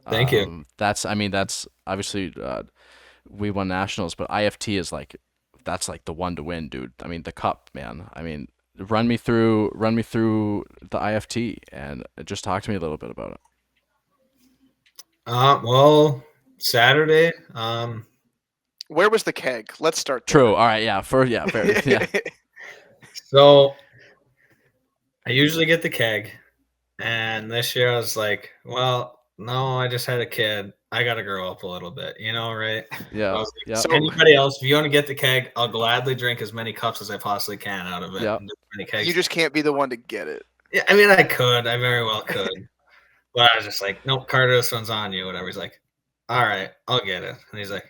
Thank you. That's obviously we won nationals, but IFT is like that's like the one to win, dude. I mean the cup, man. I mean run me through the IFT and just talk to me a little bit about it. Well, Saturday. Where was the keg? Let's start there. True. All right. Yeah. Fair. Yeah. So I usually get the keg, and this year I was like, well, no, I just had a kid. I got to grow up a little bit, right? I Yeah. was like, Yeah. So- anybody else, if you want to get the keg, I'll gladly drink as many cups as I possibly can out of it. Yeah. and as many kegs. You just can't be the one to get it. Yeah, I mean, I could. I very well could. But I was just like, nope, Carter, this one's on you. Whatever. He's like, all right, I'll get it. And he's like,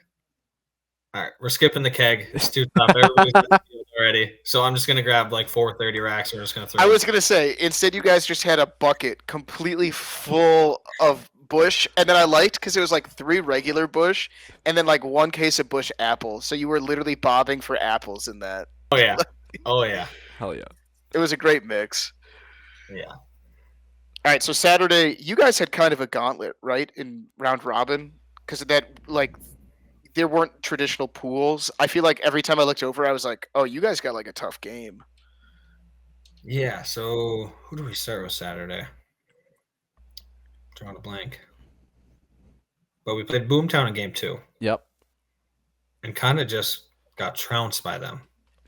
all right, we're skipping the keg. It's too tough. Everybody's in the field already. So I'm just going to grab like 430 racks. We're just going to throw I them. was gonna say, instead you guys just had a bucket completely full of Bush, and then I liked because it was like 3 regular Bush, and then like 1 case of Bush apples. So you were literally bobbing for apples in that. Oh, yeah. Oh, yeah. Hell yeah. It was a great mix. Yeah. All right, so Saturday, you guys had kind of a gauntlet, right, in round robin, because of that, like, there weren't traditional pools. I feel like every time I looked over, I was like, oh, you guys got like a tough game. Yeah. So who do we start with Saturday? Drawing a blank. But we played Boomtown in game 2 Yep. and kind of just got trounced by them.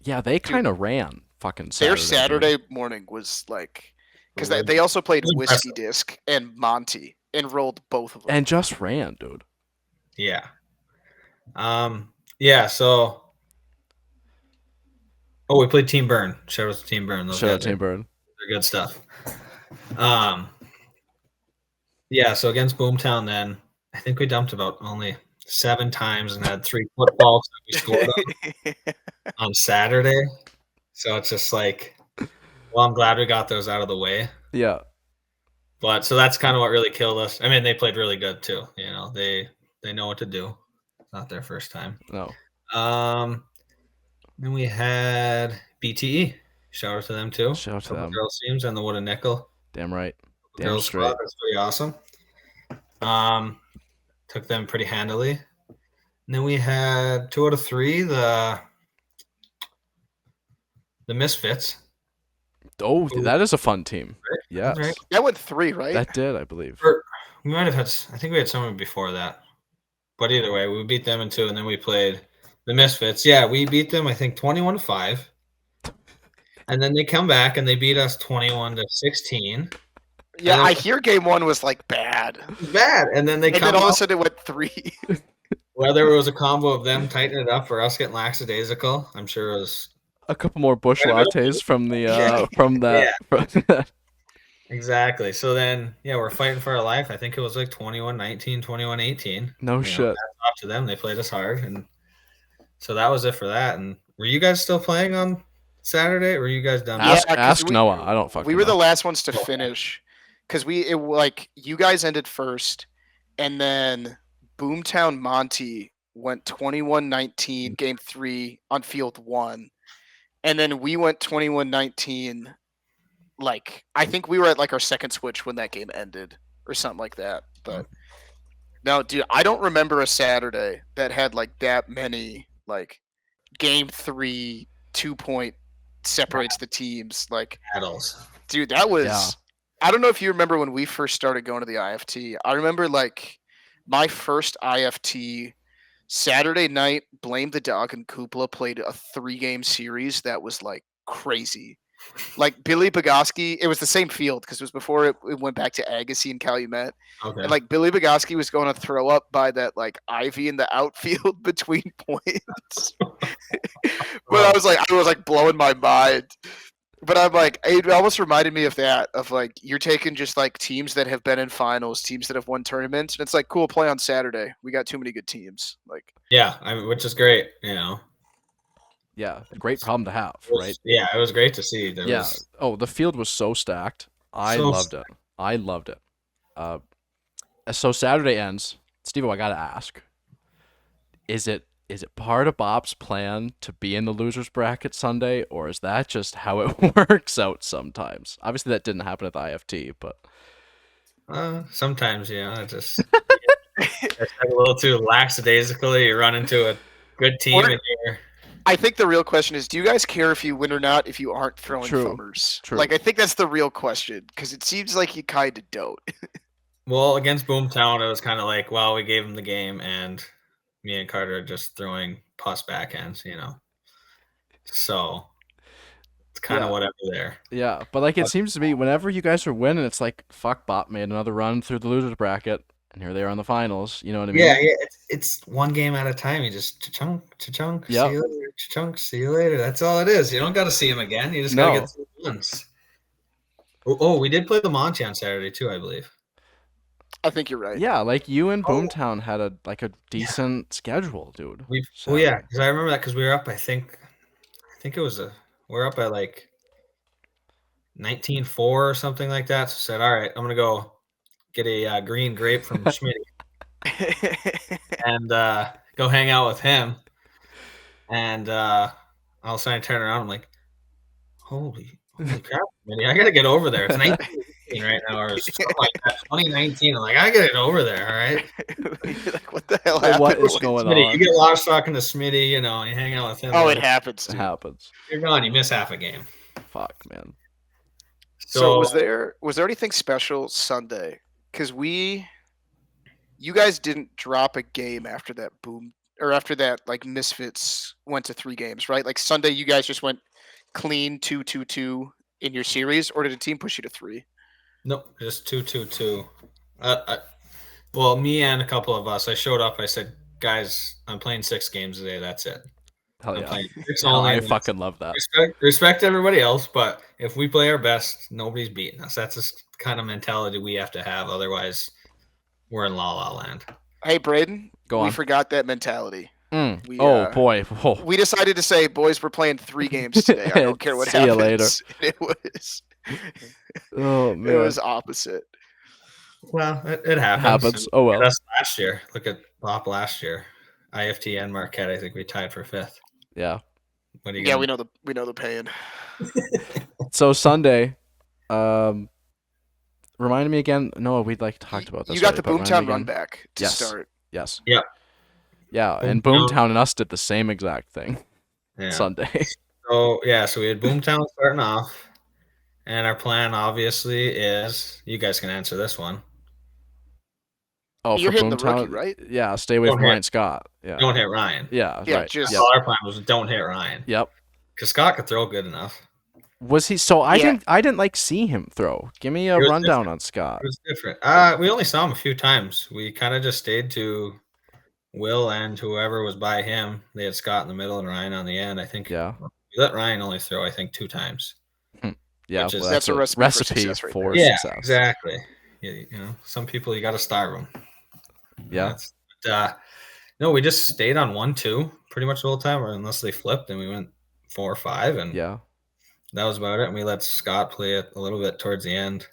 Yeah, they kind of ran fucking Saturday. Their dude. Saturday morning was like, because It was- they also played it was Whiskey impressive. Disc and Monty and rolled both of them. And just ran, dude. Yeah. Yeah. So, we played Team Burn. Shout out to Team Burn. Those Shout out guys Team are- Bird. They're good stuff. Yeah. So against Boomtown, then I think we dumped about only 7 times and had 3 footballs that we scored on Saturday. So it's just like, well, I'm glad we got those out of the way. Yeah. But so that's kind of what really killed us. I mean, they played really good too. They know what to do. It's not their first time. No. Then we had BTE. Shout out to them too. Shout out to Couple them. girls teams and the Wooden Nickel. Damn right. Damn Girls straight. squad. That's pretty awesome. Took them pretty handily. And then we had 2 out of 3, the Misfits. Oh, that is a fun team. Yes. Right. That went 3, right? That did, I believe. Or we might have had. I think we had someone before that, But either way, we beat them in 2, and then we played the Misfits. Yeah, we beat them, I think, 21-5. And then they come back and they beat us 21-16. Yeah, then- I hear game 1 was like bad. Bad. And then they And come then all of a up, sudden it went 3. whether it was a combo of them tightening it up or us getting lackadaisical, I'm sure it was A couple more bush Quite a bit of lattes from the Yeah. from that. exactly. So then, yeah, we're fighting for our life. I think it was like 21-19, 21-18. No You know, shit. hats off to them. They played us hard, and so that was it for that. And were you guys still playing on Saturday? Or were you guys done? Yeah, Ask 'cause ask we- Noah. I don't fucking We were the know. last ones to Okay. finish because you guys ended first, and then Boomtown Monty went 21-19 game 3 on field 1, and then we went 21-19. Like I think we were at like our second switch when that game ended or something like that. But no, dude, I don't remember a Saturday that had like that many like game 3 2-point separates the teams. Like, Battles. dude, that was. Yeah. I don't know if you remember when we first started going to the IFT. I remember like my first IFT Saturday night. Blame the Dog and Kupla played a 3-game series that was like crazy. Like Billy Bogoski, it was the same field because it was before it went back to Agassi and Calumet. Okay. And like Billy Bogoski was going to throw up by that like ivy in the outfield between points. But I was like blowing my mind. But I'm like, it almost reminded me of that, of like you're taking just like teams that have been in finals, teams that have won tournaments, and it's like cool, play on Saturday. We got too many good teams. Like, yeah, which is great. You know, Yeah, great problem to have, It was- right? Yeah, it was great to see. There Yeah. was Oh, the field was so stacked. I So loved it. I loved it. So Saturday ends. Steve, I gotta ask: Is it part of Bob's plan to be in the losers bracket Sunday, or is that just how it works out sometimes? Obviously, that didn't happen at the IFT, but sometimes, you know, it just it's a little too lackadaisically. You run into a good team Or- and you're I think the real question is, do you guys care if you win or not if you aren't throwing True. thumbers? True. Like, I think that's the real question because it seems like you kind of don't. well against Boomtown. It was kind of like, well, we gave them the game, and me and Carter are just throwing pus backhands, you know. So it's kind of Yeah. whatever there. yeah. But like, it seems to me whenever you guys are winning, it's like fuck. Bob made another run through the losers bracket, and here they are in the finals. You know what I mean? Yeah, it's one game at a time. You just cha-chunk, cha-chunk, Yep. see you later, cha-chunk, see you later. That's all it is. You don't got to see him again. You just got to No. get through it once. Oh, we did play the Monty on Saturday too, I believe. I think you're right. Yeah, like you and Oh. Boomtown had a decent schedule, dude. Oh Saturday. yeah, because I remember that because we were up. I think it was we're up at like 19-4 or something like that. So I said, all right, I'm gonna go get a green grape from Schmidt and go hang out with him. And all of a sudden I turn around, I'm like, holy crap, Schmitty, I gotta get over there. It's 19 right now, or something like that. 2019. I'm like, I gotta get over there. All right. You're like, what the hell Like, what happened? is going Smitty, on? you get lost talking to Smitty, you know, you hang out with him. Oh, it happens. It Dude. happens. You're gone. You miss half a game. Fuck, man. So was there anything special Sunday? Because you guys didn't drop a game after that after that like Misfits went to 3 games, right? Like Sunday, you guys just went clean 2-2-2 in your series, or did a team push you to 3? Nope, just 2-2-2. Well, me and a couple of us. I showed up. I said, guys, I'm playing 6 games today. That's it. Hell I'm yeah. playing 6 Hell, only. I and fucking love that. respect everybody else, but if we play our best, nobody's beating us. That's the kind of mentality we have to have. Otherwise, we're in la la land. Hey, Braden, Go we on. forgot that mentality. Mm. We, Oh boy. Oh. We decided to say, boys, we're playing 3 games today. I don't care what See ya happens. later. And Oh it man. was opposite. Well, it happens. Happens. Oh well. That's last year. Look at Pop last year. IFT and Marquette. I think we tied for 5th. Yeah. What are you Yeah, gonna we know the pain. So Sunday, remind me again. No, we'd like talked about this. You got the already, but remind Boomtown me run again. back to Yes. start. Yes. Yeah. Yeah, and Boomtown. Boomtown and us did the same exact thing Yeah. Sunday. So we had Boomtown starting off, and our plan obviously is you guys can answer this one. Oh, You're for hitting the rookie, Boomtown, right? yeah. Stay away Don't from hit. Ryan Scott. Yeah. Don't hit Ryan. Yeah. Yeah, Right. just That's all our plan was don't hit Ryan. Yep. Because Scott could throw good enough. Was he? So I Yeah. didn't like see him throw. Give me a It was rundown different. on Scott. It was different. We only saw him a few times. We kind of just stayed to Will and whoever was by him. They had Scott in the middle and Ryan on the end. I think Yeah. we let Ryan only throw, I think, 2 times. Yeah. Which is- Well, That's a recipe for success right there. Yeah, success. exactly. You know, some people you got to starve them. Yeah. No, we just stayed on 1-2 pretty much the whole time, or unless they flipped, and we went 4-5, and Yeah. that was about it. And we let Scott play it a little bit towards the end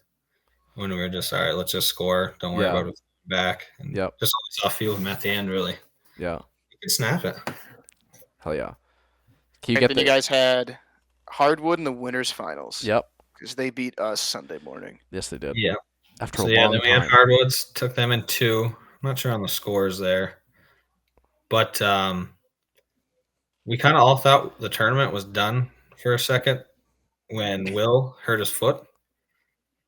when we were just all right. Let's just score. Don't worry Yeah. about it back. And Yep. just always off feel him at the end. Really, Yeah. you can snap it. Hell yeah. Can you And get then the? you guys had Hardwood in the winners finals. Yep. Because they beat us Sunday morning. Yes, they did. Yeah. After So a yeah, long then we had time. Hardwoods. Took them in 2. I'm not sure on the scores there, but we kind of all thought the tournament was done for a second when Will hurt his foot.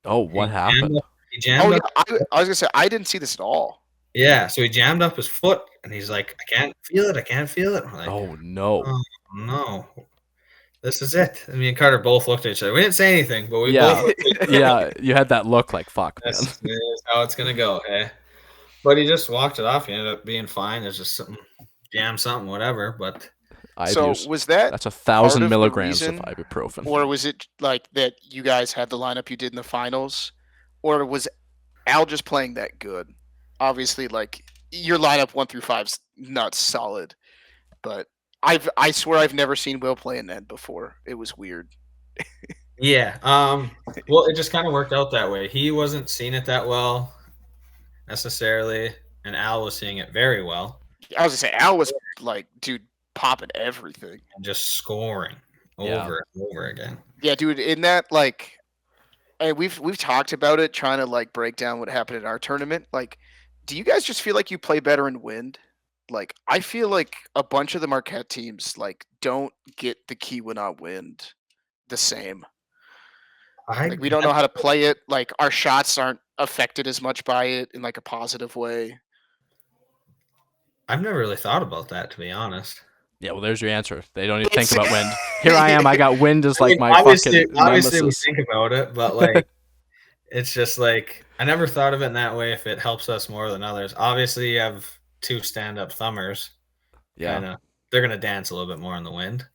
Oh, what happened? He jammed Oh, up. yeah. I was going to say, I didn't see this at all. Yeah, so he jammed up his foot, and he's like, "I can't feel it. I can't feel it." I'm like, Oh no. "Oh no, this is it." And me and Carter both looked at each other. We didn't say anything, but we Yeah. both looked at each other. Yeah. You had that look like fuck, man. This is how it's gonna go, hey. But he just walked it off. He ended up being fine. There's just something, whatever. But So was that That's part 1,000 of the milligrams of reason, ibuprofen. or was it like that you guys had the lineup you did in the finals? Or was Al just playing that good? Obviously, like, your lineup 1 through 5's not solid. But I swear I've never seen Will play an end before. It was weird. yeah, well, it just kind of worked out that way. He wasn't seeing it that well necessarily, and Al was seeing it very well. I was gonna say Al was like, dude, popping everything. And just scoring over and over again. Yeah, dude, in that, like, and we've talked about it, trying to like break down what happened in our tournament. Like, do you guys just feel like you play better in wind? Like, I feel like a bunch of the Marquette teams like don't get the Keweenaw wind the same. Like, we don't know how to play it. Like, our shots aren't affected as much by it in like a positive way. I've never really thought about that, to be honest. Yeah, well, there's your answer. They don't even think about wind. Here I am. I got wind as like my obviously, fucking obviously we nemesis. think about it, but like, it's just like I never thought of it in that way. If it helps us more than others, obviously you have 2 stand-up thumbers. Yeah. Kinda, they're gonna dance a little bit more in the wind.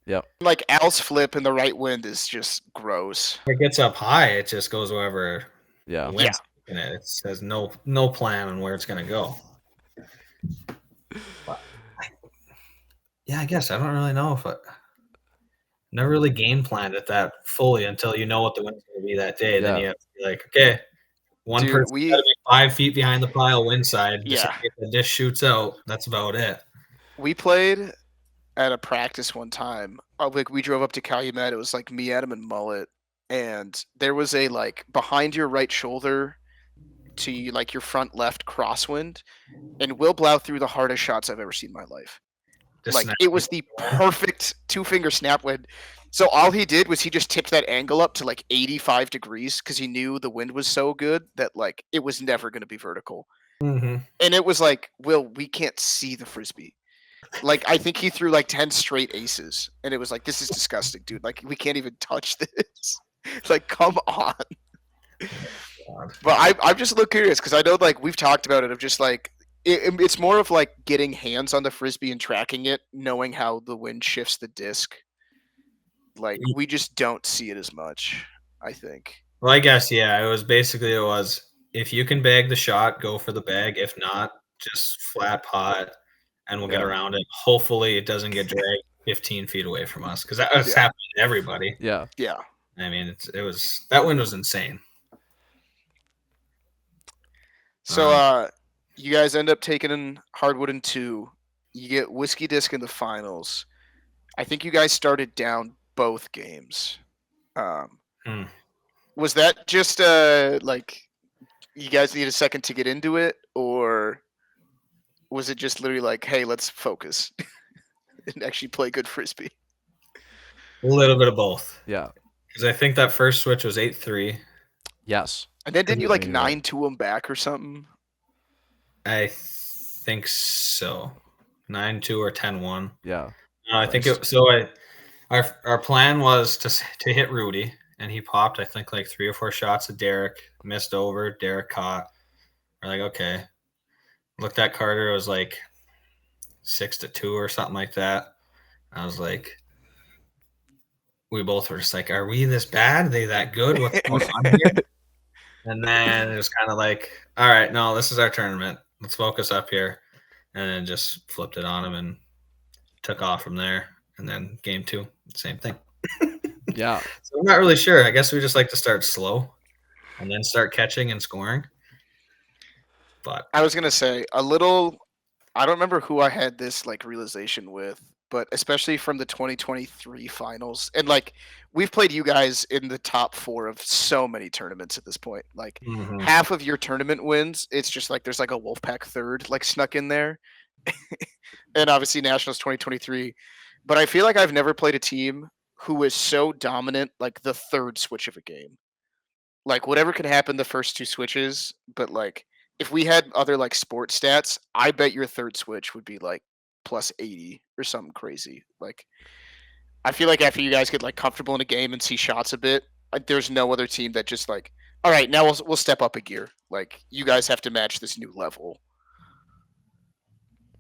Like, Al's flip in the right wind is just gross. If it gets up high, it just goes wherever Yeah. the wind's taking it. It says no plan on where it's gonna go. But I guess I don't really know if never really game planned it that fully until you know what the wind's going to be that day. Then Yeah. you have to be like, okay, one Dude, person's got to be 5 feet behind the pile wind side. Just Yeah. if the dish shoots out, that's about it. We played at a practice one time. Like, we drove up to Calumet. It was like me, Adam, and Mullet, and there was a like behind your right shoulder to like your front left crosswind, and Will Blau threw the hardest shots I've ever seen in my life. Just Like, snap it was the perfect 2-finger snap wind. So all he did was he just tipped that angle up to like 85 degrees because he knew the wind was so good that like it was never going to be vertical. Mm-hmm. And it was like, Will, we can't see the frisbee. Like, I think he threw like 10 straight aces, and it was like, this is disgusting, dude. Like, we can't even touch this. Like, come on. But I'm just a little curious because I know like we've talked about it of just like it's more of like getting hands on the frisbee and tracking it, knowing how the wind shifts the disc. Like, we just don't see it as much, I think. Well, I guess, yeah, it was if you can bag the shot, go for the bag. If not, just flat pot and we'll get around it. Hopefully it doesn't get dragged 15 feet away from us because that's happening to everybody. Yeah. Yeah. I mean, that wind was insane. So you guys end up taking in Hardwood in 2. You get Whiskey Disc in the finals. I think you guys started down both games. Was that just like you guys need a second to get into it, or was it just literally like, hey, let's focus and actually play good frisbee? A little bit of both. Yeah. Because I think that first switch was 8-3. Yes. And then didn't you like You're right. 9-2 them back or something? I think so. 9-2 or 10-1. Yeah. I think Christ. it. So our plan was to hit Rudy, and he popped. I think like 3 or 4 shots at Derek, missed over. Derek caught. We're like, okay. Looked at Carter. It was like 6-2 or something like that. I was like, we both were just like, are we this bad? Are they that good? What's going on here? And then it was kind of like, all right, no, this is our tournament. Let's focus up here. And then just flipped it on him and took off from there. And then game 2, same thing. Yeah. So I'm not really sure. I guess we just like to start slow and then start catching and scoring. But I was gonna say a little. I don't remember who I had this like realization with, but especially from the 2023 finals, and like we've played you guys in the top 4 of so many tournaments at this point. Like half of your tournament wins, it's just like there's like a Wolfpack third like snuck in there, and obviously Nationals 2023. But I feel like I've never played a team who was so dominant like the third switch of a game. Like whatever could happen the first 2 switches, but like if we had other like sports stats, I bet your third switch would be like plus 80 or something crazy. Like I feel like after you guys get like comfortable in a game and see shots a bit, there's no other team that just like, all right, now we'll step up a gear. Like you guys have to match this new level.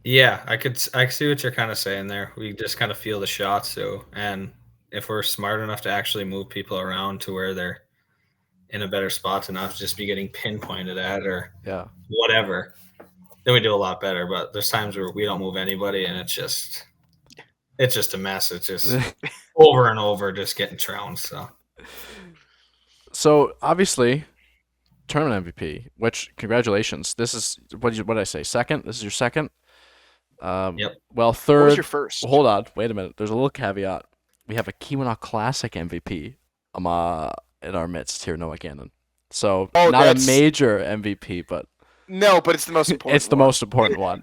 yeah, I see what you're kind of saying there. We just kind of feel the shots too, and if we're smart enough to actually move people around to where they're in a better spot to not just be getting pinpointed at or Yeah. whatever, then we do a lot better. But there's times where we don't move anybody, and it's just a mess. It's just over and over, just getting trounced. So obviously, tournament MVP. Which congratulations. This is what did I say? Second. This is your second. Yep. Well, What third. was your first? Hold on. Wait a minute. There's a little caveat. We have a Keweenaw Classic MVP. In our midst here, Noah Gannon. So not a major MVP, but no, but it's the most important. It's the most important one.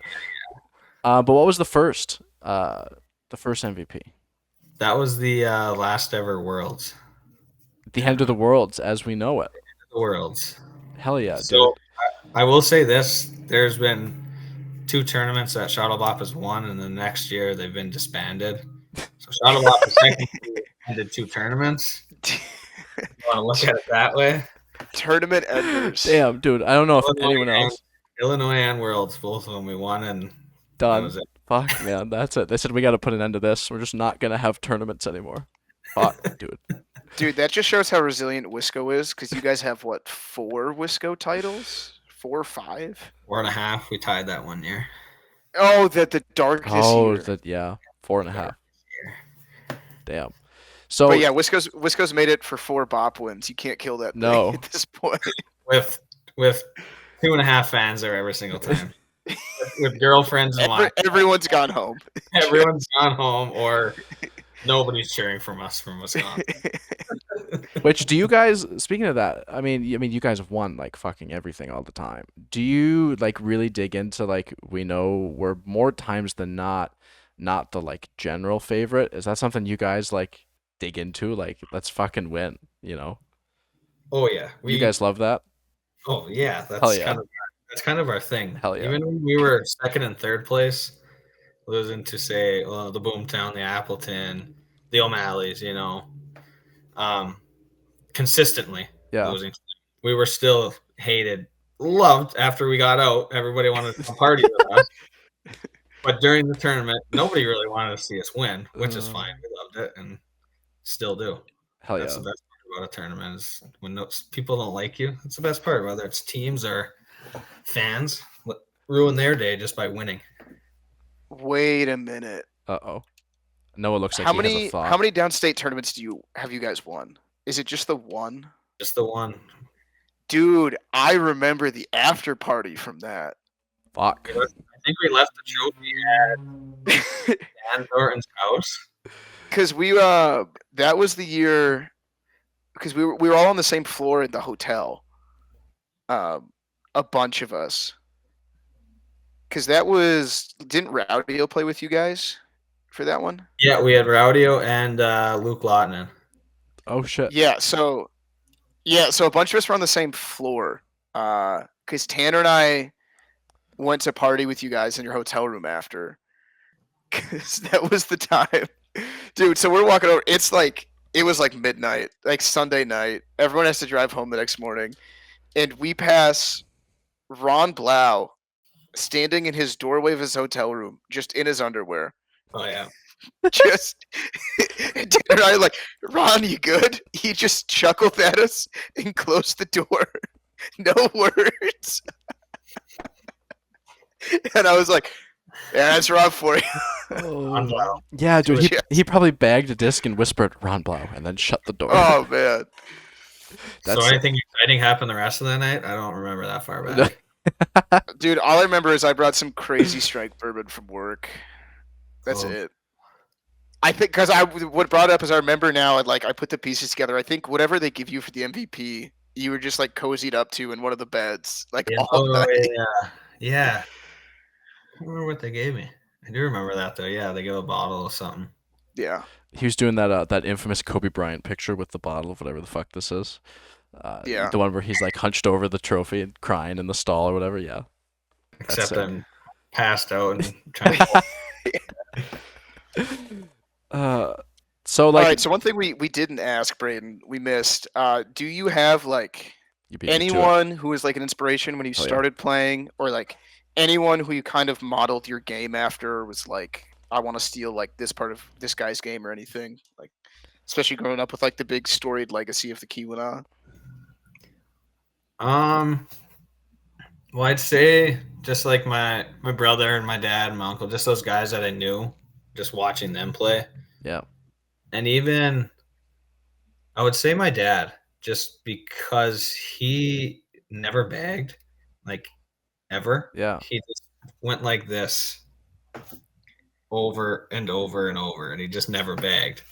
But what was the first? The first MVP. That was the last ever Worlds. The end of the Worlds as we know it. The Worlds. Hell yeah, so, dude. I will say this: there's been 2 tournaments that Shuttlebop has won, and the next year they've been disbanded. So Shuttlebop has technically ended 2 tournaments. You want to look at it that way? Tournament enders. Damn, dude. I don't know if anyone else. Illinois and Worlds, both of them we won, and done. That was it. Fuck, man, that's it. They said we got to put an end to this. We're just not gonna have tournaments anymore. Fuck, dude. Dude, that just shows how resilient Wisco is, because you guys have what 4 Wisco titles, 4 or 5? 4.5. We tied that one year. Oh, the darkest year. Yeah, 4.5. Damn. So, but yeah, Wisco's made it for 4 BOP wins. You can't kill that thing at this point. With 2.5 fans there every single time. With girlfriends and wives. Everyone's gone home. Everyone's gone home, or nobody's cheering from us from Wisconsin. Which do you guys? Speaking of that, I mean, you guys have won like fucking everything all the time. Do you like really dig into like we know we're more times than not the like general favorite? Is that something you guys like dig into? Like, let's fucking win, you know? Oh yeah, you guys love that. Oh yeah, that's kind of our thing. Hell yeah. Even when we were second and third place, losing to say, well, the Boomtown, the Appleton, the O'Malleys, you know, consistently losing. We were still hated, loved after we got out. Everybody wanted to party with us. But during the tournament, nobody really wanted to see us win, which is fine. We loved it and still do. Hell That's the best part about a tournament is when people don't like you. That's the best part, whether it's teams or fans. Ruin their day just by winning. Wait a minute. Uh-oh. Noah looks like how he many has a thought. How many downstate tournaments have you guys won? Is it just the one? Just the one. Dude, I remember the after party from that. Fuck. I think we left the trophy at Dan Thornton's house. Because that was the year, because we were all on the same floor at the hotel. A bunch of us. Because didn't Rowdio play with you guys for that one? Yeah, we had Rowdio and Luke Lotnan. Oh shit. Yeah, so a bunch of us were on the same floor. Because Tanner and I, went to party with you guys in your hotel room after. 'Cause that was the time. Dude, so we're walking over. It was like midnight, like Sunday night. Everyone has to drive home the next morning. And we pass Ron Blau standing in his doorway of his hotel room, just in his underwear. Oh yeah. Just and Dan and I are like, Ron, you good? He just chuckled at us and closed the door. No words. And I was like, yeah, that's Ron for you. Ron Blau. Yeah, dude. Yes. He probably bagged a disc and whispered Ron Blau and then shut the door. Oh man. So anything exciting happened the rest of the night? I don't remember that far back. Dude, all I remember is I brought some crazy strike bourbon from work. That's Cool. it. I think because what brought it up is I remember now, and like I put the pieces together. I think whatever they give you for the MVP, you were just like cozied up to in one of the beds, like Yeah. all night. Yeah. I don't remember what they gave me. I do remember that though. Yeah, they gave a bottle of something. Yeah, He was doing that infamous Kobe Bryant picture with the bottle of whatever the fuck this is. Yeah. The one where he's like hunched over the trophy and crying in the stall or whatever. Yeah. Except sick. I'm passed out and trying to So all like right. So one thing we didn't ask, Braden, we missed. Do you have like you beat me to it. anyone who was like an inspiration when you Oh, yeah. started playing, or like anyone who you kind of modeled your game after, or was like, I want to steal like this part of this guy's game or anything, like especially growing up with like the big storied legacy of the Kiwana. Well, I'd say just like my brother and my dad and my uncle, just those guys that I knew, just watching them play. Yeah. And even I would say my dad, just because he never bagged, like ever. Yeah. He just went like this over and over and over, and he just never bagged.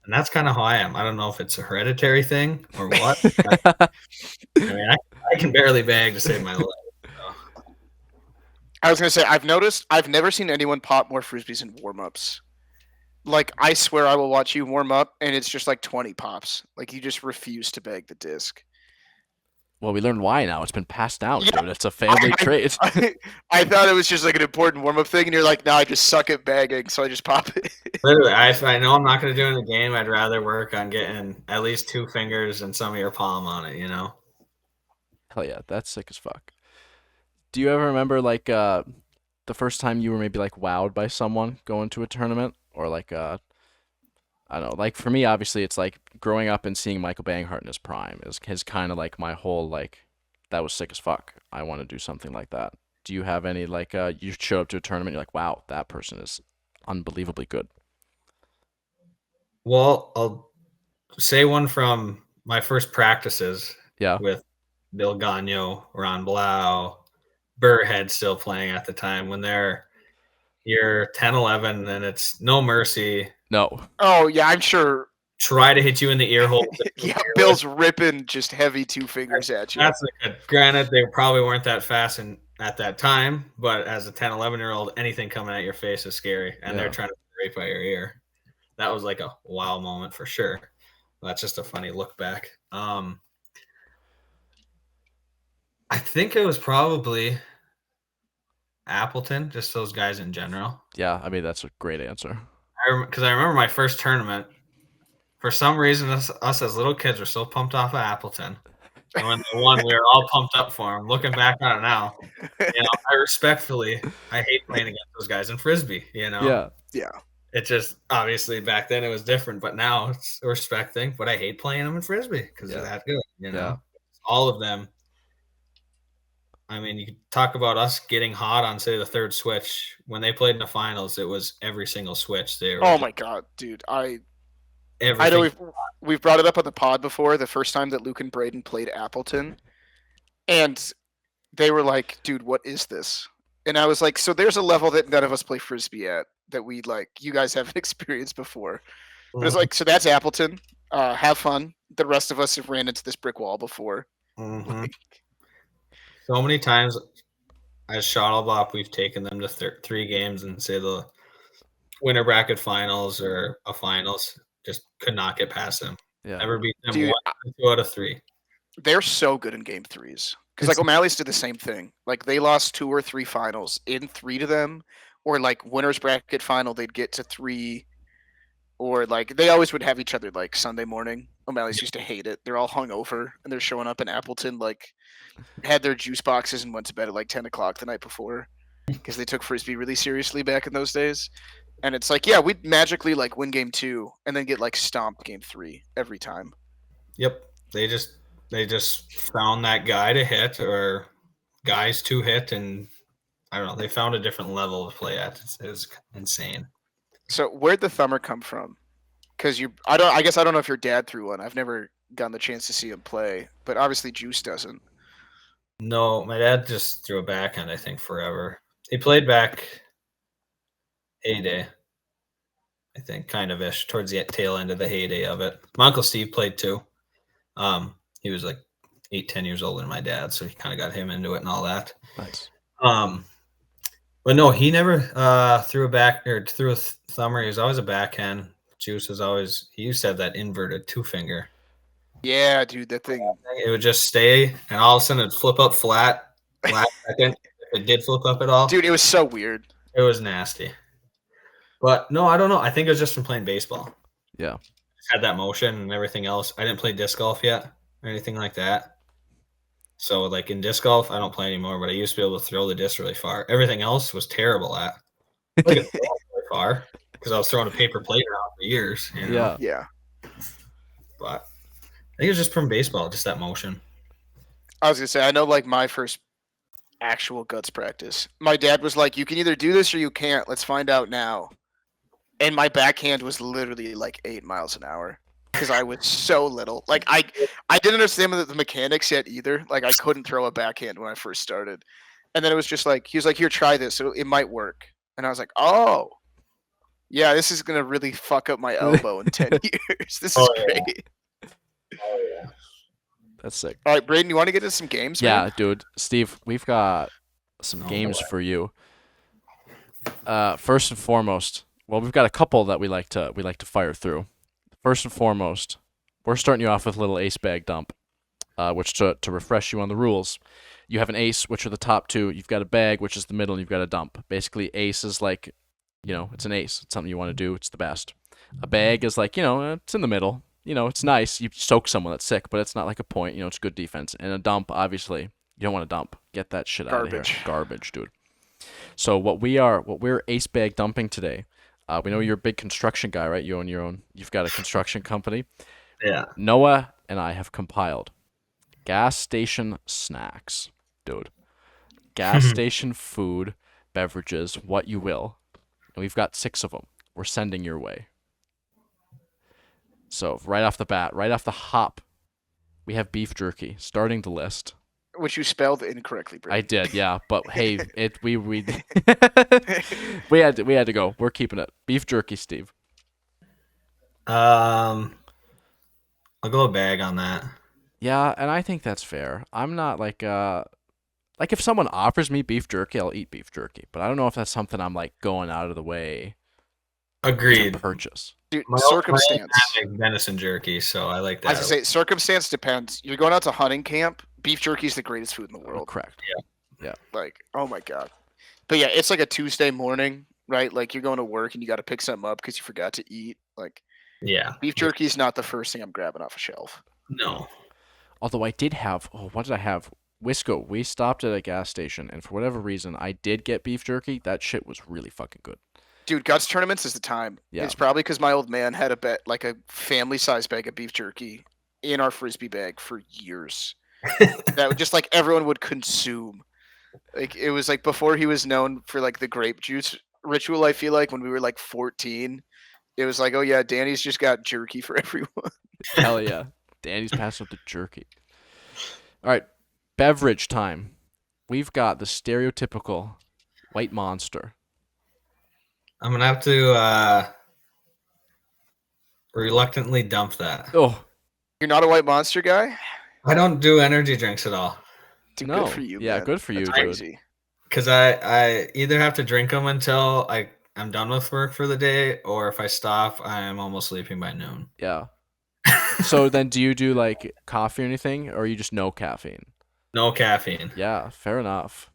And that's kind of how I am. I don't know if it's a hereditary thing or what. I mean, I can barely bag to save my life. I was gonna say I've noticed I've never seen anyone pop more frisbees in warm-ups. Like I swear I will watch you warm up and it's just like 20 pops. Like you just refuse to bag the disc. Well, we learned why now. It's been passed down, Yeah. dude. It's a family trait. I thought it was just like an important warm-up thing, and you're like, no, I just suck at bagging, so I just pop it. Literally, if I know I'm not going to do it in the game, I'd rather work on getting at least 2 fingers and some of your palm on it, you know? Hell yeah, that's sick as fuck. Do you ever remember like the first time you were maybe like wowed by someone going to a tournament, or like I don't know, like for me obviously it's like growing up and seeing Michael Banghart in his prime is kind of like my whole like that was sick as fuck. I want to do something like that. Do you have any like you show up to a tournament, you're like, wow, that person is unbelievably good? Well, I'll say one from my first practices Yeah. with Bill Gagno, Ron Blau, Burrhead still playing at the time when you're 10-11 and it's no mercy. No. Oh yeah, I'm sure. Try to hit you in the ear hole. Yeah, Bill's ripping just heavy 2 fingers at you. That's good. Granted, they probably weren't that fast at that time, but as a 10, 11-year-old, anything coming at your face is scary, and they're trying to rape by your ear. That was like a wow moment for sure. That's just a funny look back. I think it was probably Appleton, just those guys in general. Yeah, I mean that's a great answer. Because I remember my first tournament. For some reason, us as little kids were so pumped off of Appleton. And when they won, we were all pumped up for them. Looking back on it now, I hate playing against those guys in Frisbee, you know? Yeah. It just, obviously, back then it was different, but now it's a respect thing. But I hate playing them in Frisbee because they're that good, you know? Yeah. All of them. I mean, you could talk about us getting hot on, say, the third switch. When they played in the finals, it was every single switch. Oh my god, dude! I know everything. we've brought it up on the pod before. The first time that Luke and Braden played Appleton, and they were like, "Dude, what is this?" And I was like, "So there's a level that none of us play frisbee at that we like. You guys haven't experienced before." But it's like, so that's Appleton. Have fun. The rest of us have ran into this brick wall before. Mhm. So many times as Shuttlebop, we've taken them to 3 games and say the winter bracket finals or a finals, just could not get past them. Yeah. Never beat them Dude, 1 or 2 out of 3. They're so good in game threes Because like O'Malley's did the same thing. Like they lost 2 or 3 finals in 3 to them, or like winners bracket final they'd get to 3, or like they always would have each other like Sunday morning. O'Malley's used to hate it. They're all hungover and they're showing up in Appleton like had their juice boxes and went to bed at like 10 o'clock the night before because they took frisbee really seriously back in those days. And it's like, yeah, we'd magically like win game 2 and then get like stomped game 3 every time. Yep. They just found that guy to hit or guys to hit, and I don't know. They found a different level to play at. It's insane. So where'd the thumber come from? Because I guess I don't know if your dad threw one. I've never gotten the chance to see him play, but obviously Juice doesn't. No, my dad just threw a backhand, I think, forever. He played back heyday, I think, kind of ish, towards the tail end of the heyday of it. My Uncle Steve played too. He was like 8-10 years older than my dad, so he kind of got him into it and all that. Nice. But no, he never threw a thumber. He was always a backhand. Juice was always, he used to have that inverted 2-finger. Yeah, dude, that thing. It would just stay, and all of a sudden it'd flip up flat second. If it did flip up at all. Dude, it was so weird. It was nasty. But no, I don't know. I think it was just from playing baseball. Yeah. Had that motion and everything else. I didn't play disc golf yet or anything like that. So like in disc golf, I don't play anymore, but I used to be able to throw the disc really far. Everything else was terrible at. I could throw it really far because I was throwing a paper plate around for years. You know? Yeah. Yeah. But I think it was just from baseball, just that motion. I was gonna say, I know like my first actual guts practice. My dad was like, you can either do this or you can't. Let's find out now. And my backhand was literally like 8 miles an hour because I was so little. Like I didn't understand the mechanics yet either. Like I couldn't throw a backhand when I first started. And then it was just like, he was like, here, try this. It might work. And I was like, oh, yeah, this is going to really fuck up my elbow in 10 years. This is great. Oh, yeah. That's sick. All right, Braden, you want to get into some games? Yeah, man? dude. Steve, we've got some games for you. First and foremost, well, we've got a couple that we like to fire through. First and foremost, we're starting you off with a little ace bag dump, which to refresh you on the rules, you have an ace, which are the top two. You've got a bag, which is the middle, and you've got a dump. Basically, ace is like, it's an ace. It's something you want to do. It's the best. A bag is like, it's in the middle. It's nice. You soak someone that's sick, but it's not like a point. It's good defense. And a dump, obviously, you don't want to dump. Get that shit out of here. Garbage, dude. So what we're ace bag dumping today. We know you're a big construction guy, right? You own your own. You've got a construction company. Yeah. Noah and I have compiled gas station snacks, dude. Gas station food, beverages, what you will. And we've got 6 of them. We're sending your way. So right off the bat, right off the hop, we have beef jerky starting the list. Which you spelled incorrectly, Braden. I did, yeah, but hey, we we had to go. We're keeping it. Beef jerky, Steve. I'll go a bag on that. Yeah, and I think that's fair. I'm not like if someone offers me beef jerky, I'll eat beef jerky, but I don't know if that's something I'm like going out of the way Agreed. to purchase. Dude, circumstance. I like venison jerky, so I like that. I was gonna say, circumstance depends. You're going out to hunting camp. Beef jerky is the greatest food in the world. Correct. Yeah. Like, oh my god. But yeah, it's like a Tuesday morning, right? Like you're going to work and you got to pick something up because you forgot to eat. Like, Yeah. beef jerky is not the first thing I'm grabbing off a shelf. No. Although I did have, what did I have? Wisco. We stopped at a gas station, and for whatever reason, I did get beef jerky. That shit was really fucking good. Dude, Guts tournaments is the time. Yeah. It's probably because my old man had a family-sized bag of beef jerky in our frisbee bag for years. That would just like everyone would consume. Like it was like before he was known for like the grape juice ritual. I feel like when we were like 14, it was like, oh yeah, Danny's just got jerky for everyone. Hell yeah, Danny's passing up the jerky. All right, beverage time. We've got the stereotypical white monster. I'm gonna have to reluctantly dump that. Oh, You're not a white monster guy? I don't do energy drinks at all. Dude, no. good for you. Yeah, man. good for you, That's dude. crazy. Because I either have to drink them until I'm done with work for the day, or if I stop, I'm almost sleeping by noon. Yeah. So then do you do like coffee or anything, or you just no caffeine? No caffeine. Yeah, fair enough.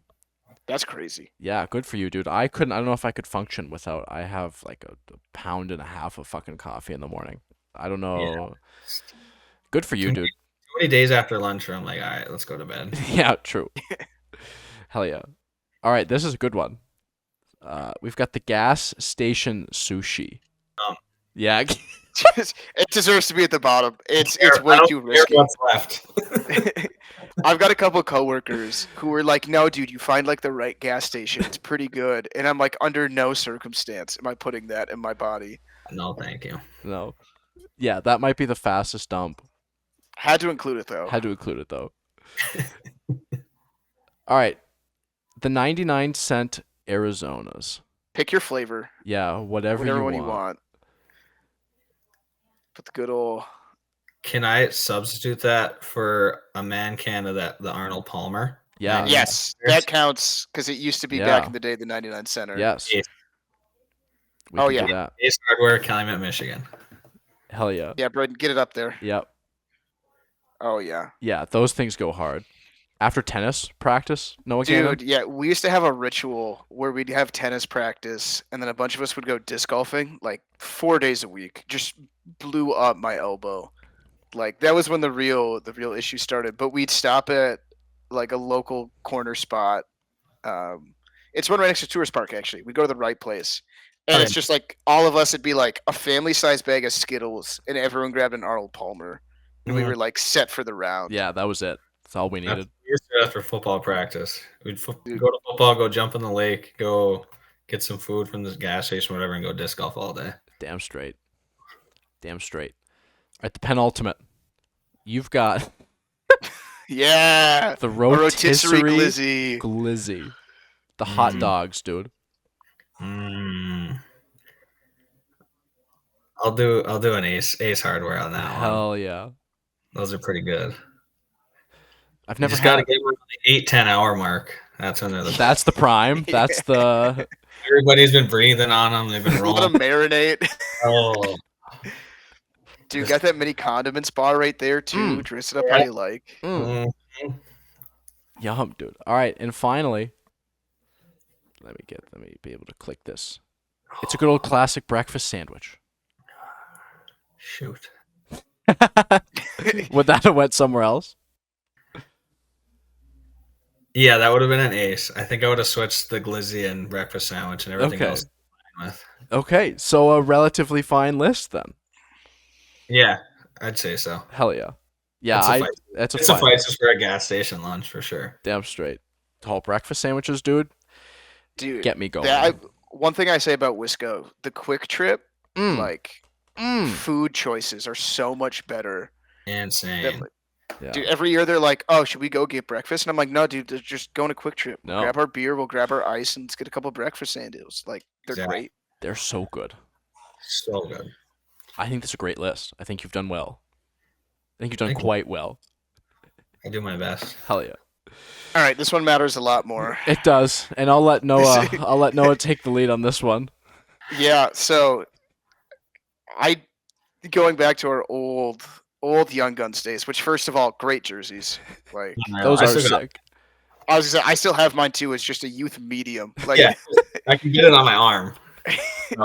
That's crazy. Yeah, good for you, dude. I couldn't. I don't know if I could function without. I have like a pound and a half of fucking coffee in the morning. I don't Yeah. know. Good for you, Too dude. many days after lunch where I'm like, all right, let's go to bed. Yeah, true. Hell yeah. All right, this is a good one. We've got the gas station sushi. Um, Yeah. It deserves to be at the bottom. It's I way don't too care risky. what's left. I've got a couple coworkers who were like, "No, dude, you find like the right gas station. It's pretty good." And I'm like, under no circumstance am I putting that in my body. No, thank you. No. Yeah, that might be the fastest dump. Had to include it though. Had to include it though. All right. The 99-cent Arizonas. Pick your flavor, Yeah, whatever whatever you one want. you want. Put the good old. Can I substitute that for a man can of the Arnold Palmer? Yeah. Yes, that counts because it used to be back Yeah. in the day the 99 center. Yes. Yes. We Oh, can yeah. do that. Ace Hardware, Calumet, Michigan. Hell yeah. Yeah, Braden, get it up there. Yep. Oh yeah. Yeah, those things go hard. After tennis practice, Noah Gannon? Dude, yeah, we used to have a ritual where we'd have tennis practice, and then a bunch of us would go disc golfing like 4 days a week. Just blew up my elbow. Like that was when the real issue started. But we'd stop at like a local corner spot. It's one right next to Tourist Park. Actually, we go to the right place, and it's just like all of us. It'd be like a family-sized bag of Skittles, and everyone grabbed an Arnold Palmer, and we were like set for the round. Yeah, that was it. That's all we needed. We used to do after football practice. We'd go to football, go jump in the lake, go get some food from this gas station, whatever, and go disc golf all day. Damn straight. Damn straight. All right, the penultimate. You've got Yeah, the a rotisserie rotisserie glizzy. glizzy. The hot dogs, dude. I'll do an Ace Hardware on that one. Hell yeah. Those are pretty good. I've You never just got to had. get them at the 8-10 hour mark. That's when they're the That's the prime. That's the. Everybody's been breathing on them. They've been Let rolling. them marinate. Oh, Dude, got that mini condiments bar right there too. Dress it up how you like. Mm. Yum, dude. All right, and finally, let me be able to click this. It's a good old classic breakfast sandwich. shoot. Would that have went somewhere else? Yeah, that would have been an ace. I think I would have switched the glizzy and breakfast sandwich and everything Okay. else. With. Okay, so a relatively fine list then. Yeah, I'd say so. Hell yeah. Yeah, It's a fight. that's a It's fight. a fight just for a gas station lunch for sure. Damn straight. Tall breakfast sandwiches, dude. Dude, Get me going. one thing I say about Wisco, the quick trip, Mm. like food choices are so much better. Insane. Than, Yeah. dude, every year they're like, "Oh, should we go get breakfast?" And I'm like, "No, dude, just go on a quick trip. No. Grab our beer, we'll grab our ice, and let's get a couple breakfast sandwiches. Like they're Exactly. great." They're so good. So good. I think that's a great list. I think you've done well. I think you've done Thank you. quite well. I do my best. Hell yeah. All right, this one matters a lot more. It does. And I'll let Noah take the lead on this one. Yeah, so going back to our old Young Guns days, which first of all, great jerseys. Like Those I are still got- sick. I was gonna say, I still have mine too. It's just a youth medium. Like Yeah, I can get it on my arm.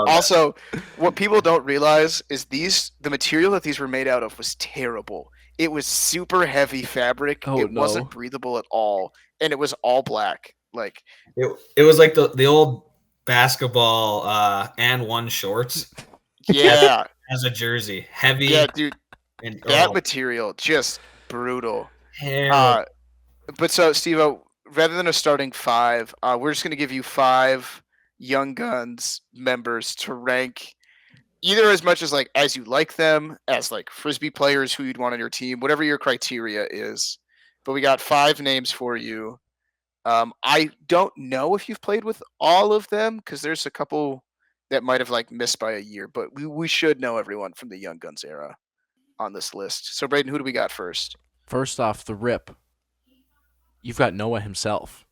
also, what people don't realize is the material that these were made out of was terrible. It was super heavy fabric. Oh, It no. wasn't breathable at all, and it was all black. Like It was like the old basketball and one shorts yeah, as a jersey, heavy. yeah, dude, and that material just brutal. terrible. But so, Steve, rather than a starting five, we're just going to give you 5 Young Guns members to rank either as much as as you like them, as like frisbee players who you'd want on your team, whatever your criteria is. But we got 5 names for you. I don't know if you've played with all of them because there's a couple that might have missed by a year, but we should know everyone from the Young Guns era on this list. So, Braden, who do we got first? First off, the rip. You've got Noah himself.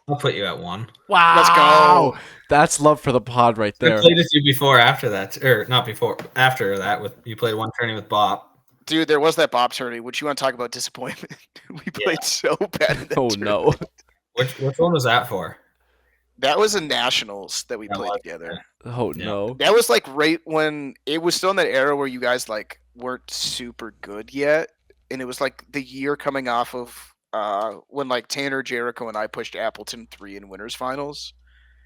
I'll put you at 1. Wow. Let's go. That's love for the pod right I there. played with you before, after that, or not before, after that. With you played one tourney with Bop. Dude, there was that Bob tourney. Would you want to talk about disappointment? We played so bad in that Oh tournament. no. Which one was that for? That was a nationals that we That played was, together. Oh Yeah. no. That was like right when it was still in that era where you guys like weren't super good yet, and it was like the year coming off of when like Tanner, Jericho, and I pushed Appleton 3 in winners finals.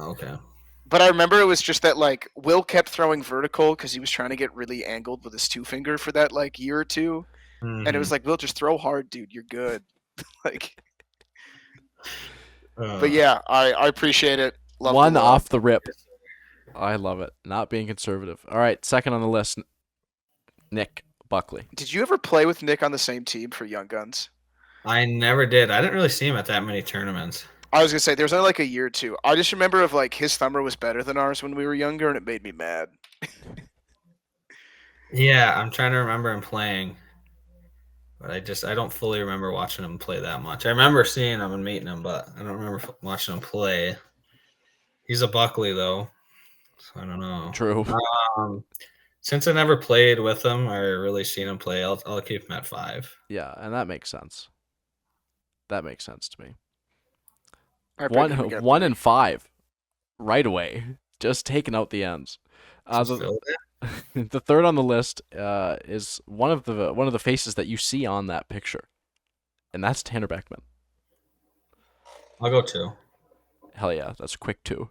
Okay. But I remember it was just that like Will kept throwing vertical because he was trying to get really angled with his 2 finger for that like year or two, and it was Mhm. like, Will, just throw hard, dude. You're good. Like, Uh, but yeah, I appreciate it. Love One the love. off the rip. I love it. Not being conservative. All right, second on the list, Nick Buckley. Did you ever play with Nick on the same team for Young Guns? I never did. I didn't really see him at that many tournaments. I was gonna say there's only like a year or two. I just remember of like his thumber was better than ours when we were younger, and it made me mad. Yeah, I'm trying to remember him playing, but I don't fully remember watching him play that much. I remember seeing him and meeting him, but I don't remember watching him play. He's a Buckley though, so I don't know. True. Um, since I never played with him or really seen him play, I'll keep him at 5. Yeah, and that makes sense. That makes sense to me. All right, Brandon, we got 1 three. and 5, right away. Just taking out the ends. Just The, feel it. the third on the list is one of the faces that you see on that picture, and that's Tanner Beckman. I'll go 2. Hell yeah, that's quick too.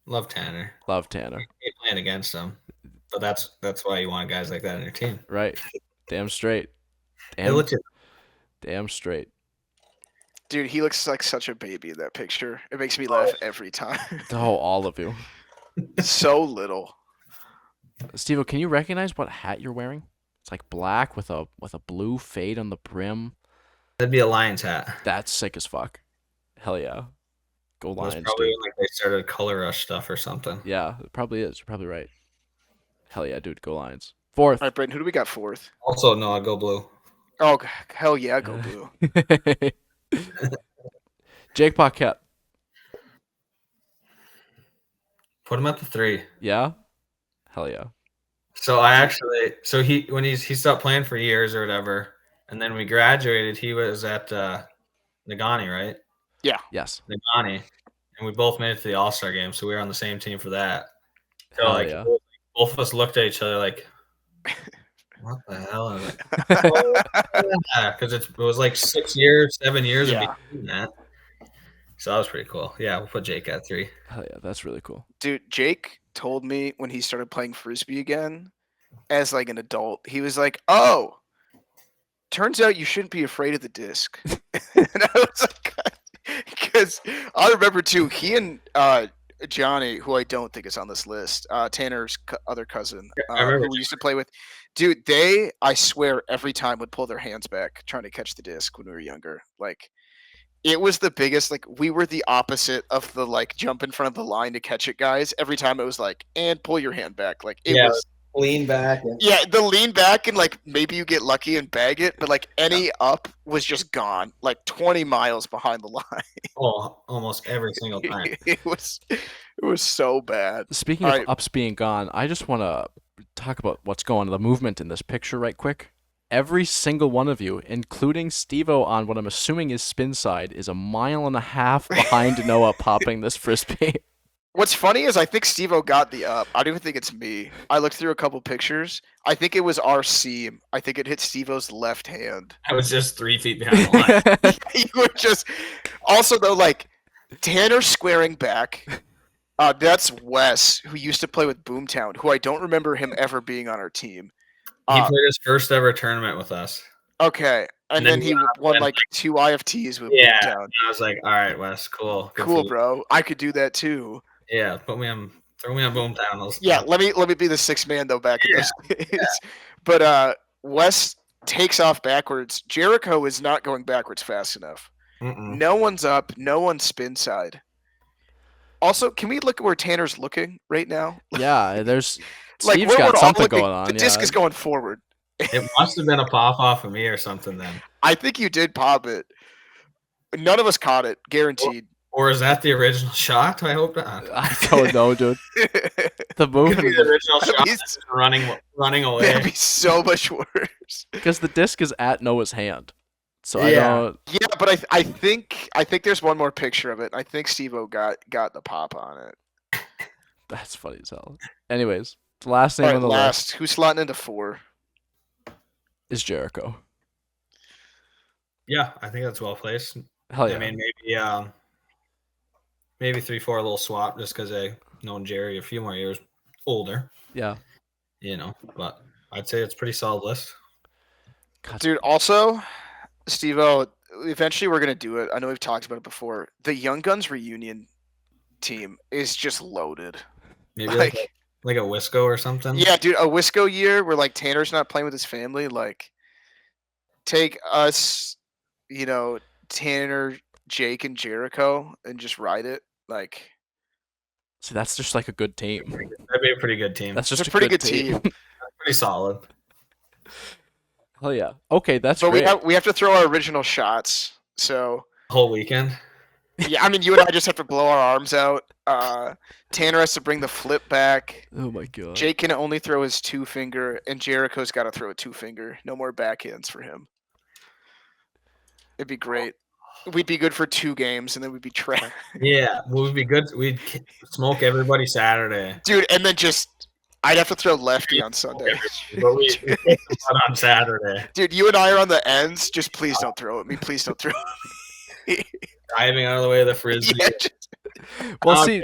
Love Tanner. Love Tanner. Hate playing against him, but that's why you want guys like that on your team. Right. Damn straight. Hey, Damn, look at damn straight. Dude, he looks like such a baby in that picture. It makes me laugh every time. Oh, all of you. So little. Steve, can you recognize what hat you're wearing? It's like black with a blue fade on the brim. that'd be a Lions hat. That's sick as fuck. Hell yeah. Go It was Lions, probably dude. when like they started color rush stuff or something. Yeah, it probably is. You're probably right. Hell yeah, dude. Go Lions. Fourth. All right, Brandon, who do we got fourth? Also, no, I'll go blue. Oh, hell yeah, go blue. Jake Paquette. Put him at the 3. Yeah? Hell yeah. So he when he stopped playing for years or whatever, and then we graduated. He was at Nagani, right? Yes. Nagani, and we both made it to the All Star game, so we were on the same team for that. So Hell like yeah. both of us looked at each other like, "What the hell?" And I'm like, "Oh, yeah," because it was like 6 years, 7 years in Yeah. between that. So that was pretty cool. Yeah, we'll put Jake at 3. Hell yeah. That's really cool. Dude, Jake told me when he started playing Frisbee again as like an adult, he was like, oh, turns out you shouldn't be afraid of the disc. And I was like, because I remember too, he and Johnny, who I don't think is on this list, Tanner's other cousin, I remember who we used to play with, dude, they, I swear, every time would pull their hands back trying to catch the disc when we were younger. Like, it was the biggest, like, we were the opposite of the, like, jump in front of the line to catch it guys. Every time it was like, and pull your hand back. Like, it was. lean back. And- Yeah, the lean back and, like, maybe you get lucky and bag it, but, like, any up was just gone. Like, 20 miles behind the line. Oh, almost every single time. It was so bad. Speaking All of right. ups being gone, I just want to talk about what's going on, the movement in this picture right quick. Every single one of you, including Steve-O on what I'm assuming is spin side, is 1.5 miles behind Noah popping this Frisbee. What's funny is I think Steve-O got the up. I don't even think it's me. I looked through a couple pictures. I think it was our seam. I think it hit Steve-O's left hand. I was just 3 feet behind the line. You were just. Also, though, like, Tanner squaring back. That's Wes, who used to play with Boomtown, who I don't remember him ever being on our team. He played his first ever tournament with us. Okay, and then he won like 2 IFTs with Boomtown. I was like, all right, Wes, cool. Good Cool, for you." bro. I could do that too. Yeah, throw me on Boomtown. Yeah, let me be the 6th man though back in those days. But Wes takes off backwards. Jericho is not going backwards fast enough. Mm-mm. No one's up. No one's spin side. Also, can we look at where Tanner's looking right now? Yeah, there's Like, Steve's where got we're all something looking, going on. The disc yeah. is going forward. It must have been a pop off of me or something then. I think you did pop it. None of us caught it, guaranteed. Or is that the original shot? I hope not. I don't know, dude. The move Could be in the the original That'd shot. be- Just running away. That'd be so much worse. because the disc is at Noah's hand, so I Yeah. don't. Yeah, but I think there's one more picture of it. I think Steve-O got the pop on it. That's funny as hell. Anyways, the last All name right, on the list last. Who's slotting into 4? is Jericho. Yeah, I think that's well placed. Hell yeah. I mean, maybe 3-4 a little swap just because I known Jerry a few more years older. Yeah. But I'd say it's a pretty solid list. God, Dude, also, Steve-O, eventually we're going to do it. I know we've talked about it before. The Young Guns reunion team is just loaded. Maybe like a Wisco or something. Yeah, dude, a Wisco year where like Tanner's not playing with his family, like take us, Tanner, Jake, and Jericho and just ride it. Like see, that's just like a good team. That'd be a pretty good team. That's just it's a pretty good team. Pretty solid. Hell yeah. Okay, that's But great. we have to throw our original shots. So Whole weekend. yeah, I mean you and I just have to blow our arms out. Tanner has to bring the flip back. Oh my god. Jake can only throw his 2-finger, and Jericho's got to throw a 2-finger. No more backhands for him. It'd be great. We'd be good for 2 games, and then we'd be trash. Yeah, we'd be good. We'd smoke everybody Saturday. Dude, and then I'd have to throw lefty on Sunday. But we kick them out on Saturday. Dude, you and I are on the ends. Just please don't throw at me. Please don't throw at me. Driving out of the way of the frisbee. Yeah, Well, see,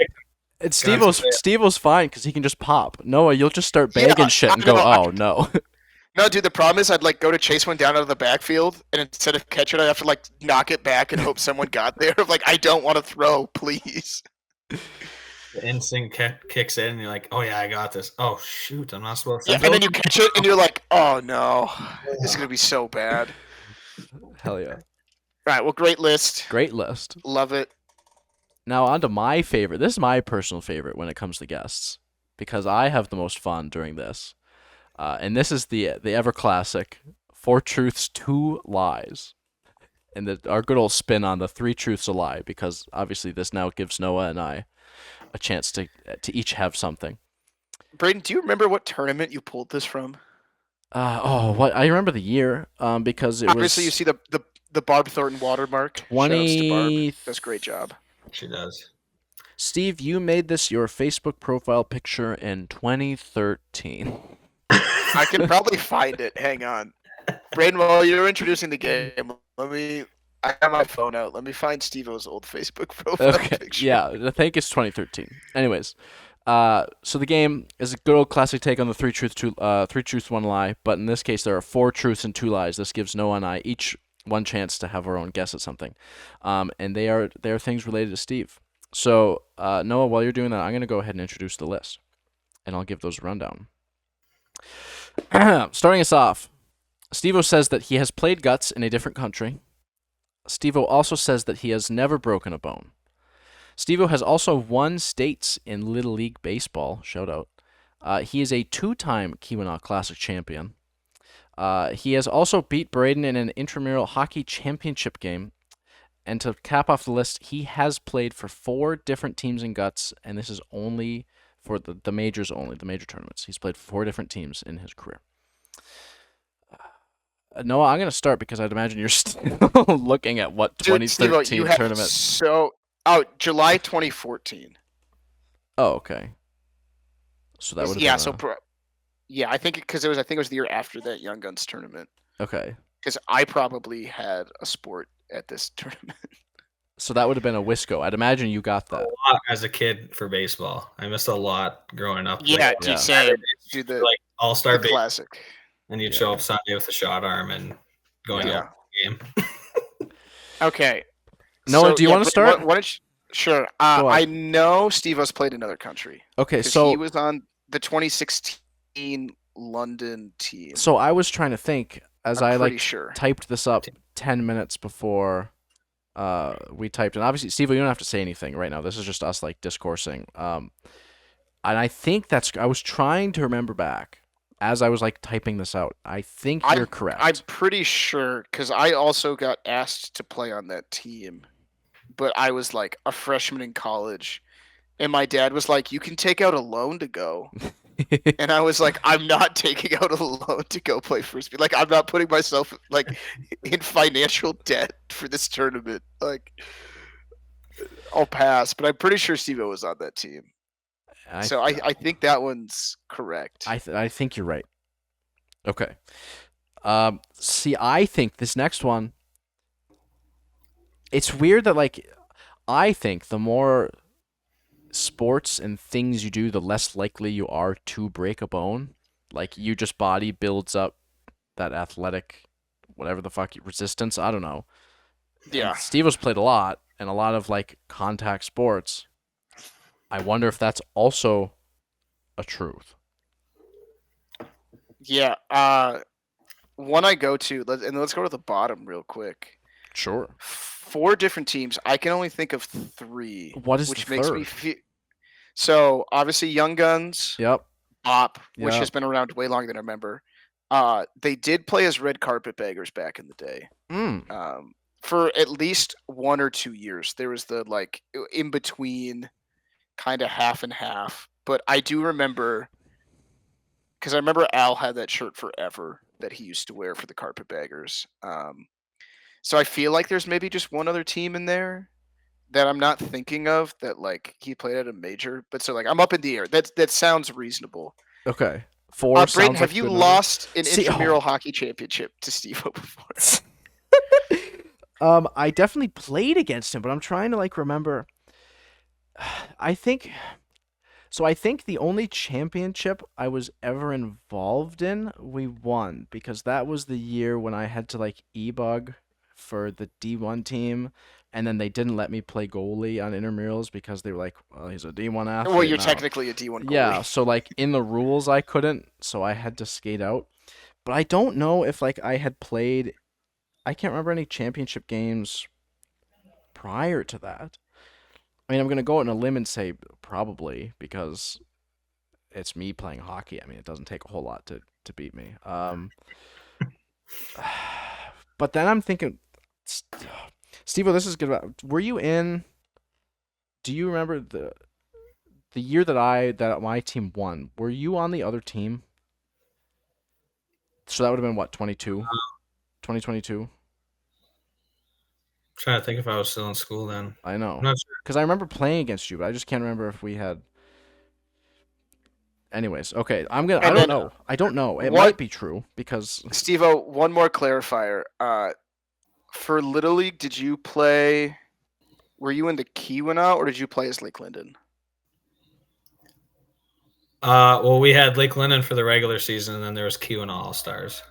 it's Steve-O's fine because he can just pop. Noah, you'll just start bagging shit and go, oh no. No, dude, the problem is I'd like go to chase one down out of the backfield, and instead of catch it, I'd have to like knock it back and hope someone got there. Like, I don't want to throw, please. The instinct kicks in, and you're like, "Oh yeah, I got this." Oh shoot, I'm not supposed to. Yeah, and then you catch it, and you're like, oh no, this is gonna be so bad. Hell yeah. All right, well, great list. Great list. Love it. Now on to my favorite. This is my personal favorite when it comes to guests because I have the most fun during this. And this is the ever classic 4 truths, 2 lies. And our good old spin on the 3 truths, a lie, because obviously this now gives Noah and I a chance to each have something. Braden, do you remember what tournament you pulled this from? What I remember the year, because it Obviously, you was see the Barb Thornton watermark. Shoutouts to 20. Barb. Does a great job. She does. Steve, you made this your Facebook profile picture in 2013. I can probably find it. Hang on. Braden, while you're introducing the game, I have my phone out. Let me find Steve-O's old Facebook profile Okay, picture. yeah, I think it's 2013. Anyways, so the game is a good old classic take on the 3 truths, 1 lie, but in this case there are 4 truths and 2 lies. This gives Noah and I each one chance to have our own guess at something, and they are things related to Steve. So Noah, while you're doing that, I'm gonna go ahead and introduce the list, and I'll give those a rundown. Starting us off, Steve-O says that he has played guts in a different country. Steve-O also says that he has never broken a bone. Steve-O has also won states in Little League Baseball. Shout out. He is a 2-time Keweenaw Classic champion. He has also beat Braden in an intramural hockey championship game. And to cap off the list, he has played for 4 different teams in guts, and this is only for the majors only, the major tournaments. He's played for 4 different teams in his career. Noah, I'm going to start because I'd imagine you're still looking at what 2013 Steve-O, you have tournament. July 2014. Oh, okay. So that would have been I think it was the year after that Young Guns tournament. okay. Because I probably had a sport at this tournament. So that would have been a Wisco. I'd imagine you got A that. lot as a kid for baseball. I missed a lot growing up. Yeah, Yeah. same. Dude, the all-star baseball, classic. and you'd show up Sunday with a shot arm and going out the game. Okay. Noah, do you want to start? Sure. Go on. I know Steve-O's played in another country. Okay, 'Cause so he was on the 2016 London team. so I was trying to think as I'm I pretty sure. typed this up 10 minutes before we typed in. Obviously, Steve, you don't have to say anything right now. This is just us discoursing. And I think I was trying to remember back as I was typing this out. I think you're correct. I'm pretty sure because I also got asked to play on that team. but I was like a freshman in college, and my dad was like, "You can take out a loan to go," and I was like, "I'm not taking out a loan to go play frisbee. Like, I'm not putting myself like in financial debt for this tournament. Like, I'll pass." But I'm pretty sure Steve-O was on that team, so I think that one's correct. I think you're right. Okay. See, I think this next one. It's weird that like, I think the more sports and things you do, the less likely you are to break a bone. Like, you just body builds up that athletic, whatever the fuck, resistance. I don't know. Yeah. And Steve-O's played a lot and a lot of like contact sports. I wonder if that's also a truth. Yeah. One I go to, let's go to the bottom real quick. Sure. 4 different teams. I can only think of 3. What is which the makes third? me feel. So obviously, Young Guns, Yep. Bop, which Yep. has been around way longer than I remember. They did play as red carpetbaggers back in the day. For at least 1 or 2 years. There was the like in between, kind of half and half. But I do remember, because I remember Al had that shirt forever that he used to wear for the carpetbaggers. So I feel like there's maybe just one other team in there that I'm not thinking of that like he played at a major. But so like I'm up in the air. That sounds reasonable. Okay. 4 Brayden, sounds have like a you good number. lost an See, intramural hockey championship to Steve-O before? I definitely played against him, but I'm trying to like remember. I think the only championship I was ever involved in, we won, because that was the year when I had to like e-bug for the D1 team, and then they didn't let me play goalie on intramurals because they were like, well, he's a D1 athlete. Well, you're now. technically a D1 goalie. Yeah, so like in the rules I couldn't, so I had to skate out. But I don't know if like I had played, I can't remember any championship games prior to that. I mean, I'm going to go out on a limb and say probably, because it's me playing hockey. I mean, it doesn't take a whole lot to beat me. But then I'm thinking, Steve-O, this is good. Were you in? Do you remember the year that my team won? Were you on the other team? So that would have been what, 2022? Trying to think if I was still in school then. I know. I'm not sure. Because I remember playing against you, but I just can't remember if we had. Anyways, okay, I don't know. I don't know. It might be true because Steve-O, one more clarifier. For Little League, did you play? Were you in the Keweenaw or did you play as Lake Linden? Well, we had Lake Linden for the regular season, and then there was Keweenaw All Stars.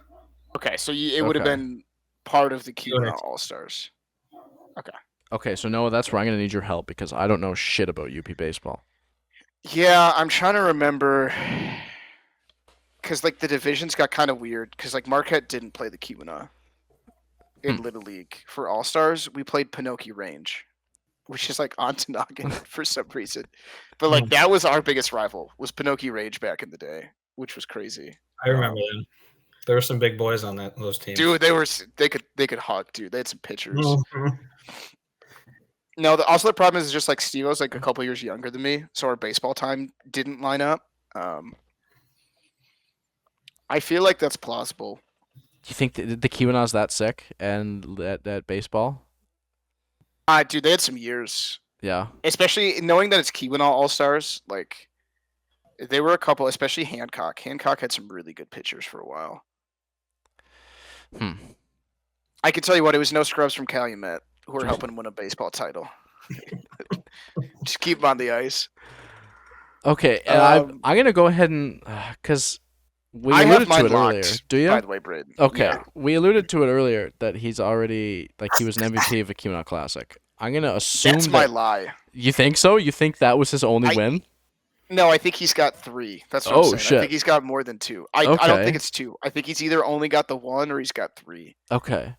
Okay, so it would have been part of the Keweenaw All Stars. Okay. Okay, so Noah, that's where I'm gonna need your help because I don't know shit about UP baseball. Yeah, I'm trying to remember, because like the divisions got kind of weird. Because like Marquette didn't play the Keweenaw in Little League for All Stars. We played Pinocchio Range, which is like Ontonagon for some reason. But like that was our biggest rival, was Pinocchio Range back in the day, which was crazy. I remember them. There were some big boys on those teams. Dude, they could hug, dude. They had some pitchers. Mm-hmm. No, also the problem is just like Steve-O's like a couple years younger than me, so our baseball time didn't line up. I feel like that's plausible. Do you think the Keweenaw's that sick and that baseball? Dude, they had some years. Yeah. Especially knowing that it's Keweenaw All Stars, like they were a couple, especially Hancock. Hancock had some really good pitchers for a while. I can tell you what, it was no scrubs from Calumet who were helping win a baseball title. Just keep them on the ice. Okay, and I'm gonna go ahead and because we alluded to it earlier. Do you? By the way, Braden. Okay, Yeah. we alluded to it earlier that he's already he was an MVP of a Keweenaw Classic. I'm gonna assume that's my lie. You think so? You think that was his only win? No, I think he's got 3. That's what I'm saying. Shit. I think he's got more than 2. I don't think it's 2. I think he's either only got the 1 or he's got 3. Okay.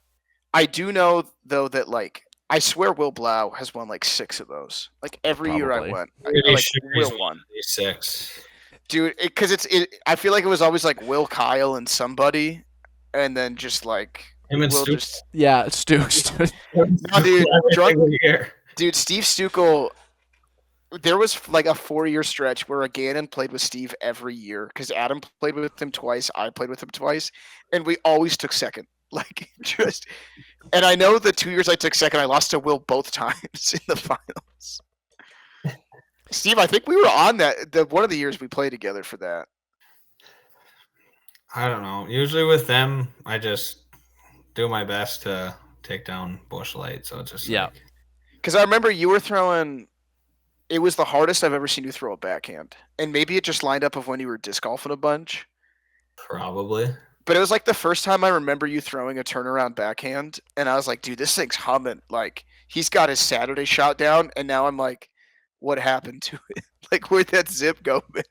I do know though that like I swear Will Blau has won like 6 of those. Like every year I went, Will won 6. Dude, because I feel like it was always like Will, Kyle, and somebody, and then just like him and Will Stu. just yeah, Stooks. no, dude, Dude, Steve Stukel. There was like a 4-year stretch where Gannon played with Steve every year because Adam played with him twice, I played with him twice, and we always took second. Like just, and I know the 2 years I took second, I lost to Will both times in the finals. Steve, I think we were on that one of the years we played together for that. I don't know. Usually with them, I just do my best to take down Bush Light. So it's just like, Because I remember you were throwing. It was the hardest I've ever seen you throw a backhand, and maybe it just lined up of when you were disc golfing a bunch. probably. But it was like the first time I remember you throwing a turnaround backhand, and I was like, dude, this thing's humming. Like, he's got his Saturday shot down, and now I'm like, what happened to it? Like, where'd that zip go, man?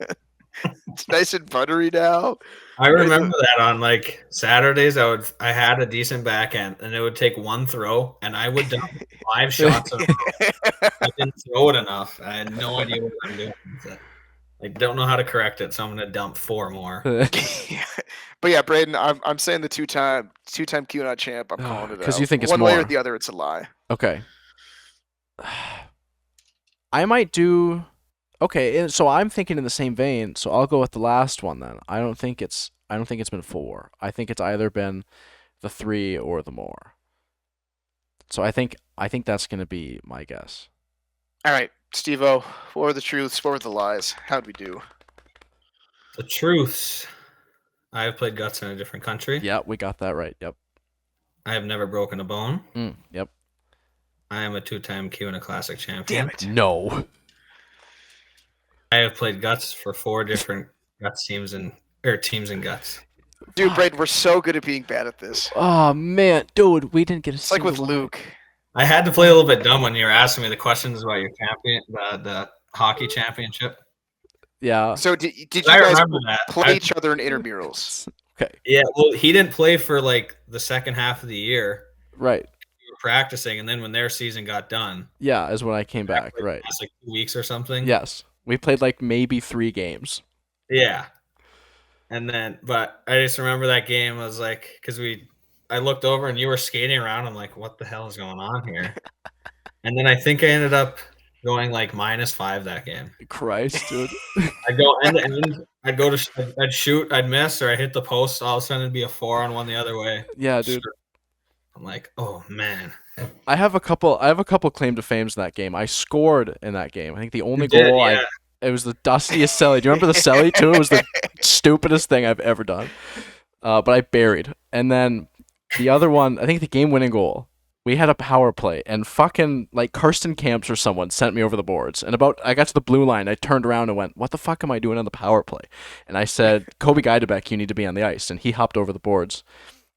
It's nice and buttery now. I remember that on like Saturdays, I had a decent backhand, and it would take one throw, and I would dump 5 shots in a row. I didn't throw it enough. I had no idea what I'm doing with it. I don't know how to correct it, so I'm gonna dump 4 more. But yeah, Braden, I'm saying the two-time QNOT champ. I'm calling it 'Cause out. you think it's one way or more. the other, it's a lie. Okay. I might do. Okay, so I'm thinking in the same vein. So I'll go with the last one then. I don't think it's been 4. I think it's either been the 3 or the more. So I think that's gonna be my guess. All right, Steve-O, what were the truths? What were the lies? How'd we do? The truths. I have played guts in a different country. Yeah, we got that right. Yep. I have never broken a bone. Yep. I am a 2-time QNA Classic champion. Damn it. No. I have played guts for 4 different guts teams and guts. Dude, Braden, we're so good at being bad at this. Oh man, dude, we didn't get a It's like with Luke. I had to play a little bit dumb when you were asking me the questions about your champion, the hockey championship. Yeah. So did you I guys remember that. play each other in intramurals? Okay. Yeah, well, he didn't play for like the second half of the year. Right. We were practicing, and then when their season got done, Yeah, is when I came back. Right. That's like 2 weeks or something. Yes. We played like maybe 3 games. Yeah. And then, but I just remember that game. I was like, because I looked over and you were skating around. I'm like, what the hell is going on here? And then I think I ended up going like -5 that game. Christ, dude. I'd go end to end. I'd shoot, I'd miss, or I hit the post. All of a sudden, it'd be a 4-on-1 the other way. Yeah, dude. I'm like, oh man. I have a couple claim to fames in that game. I scored in that game. I think the only You did, goal yeah. it was the dustiest celly. Do you remember the celly too? It was the stupidest thing I've ever done. But I buried. And then the other one, I think the game-winning goal. We had a power play, and fucking like Karsten Camps or someone sent me over the boards. And I got to the blue line, I turned around and went, "What the fuck am I doing on the power play?" And I said, "Kobe Geidebeck, you need to be on the ice." And he hopped over the boards.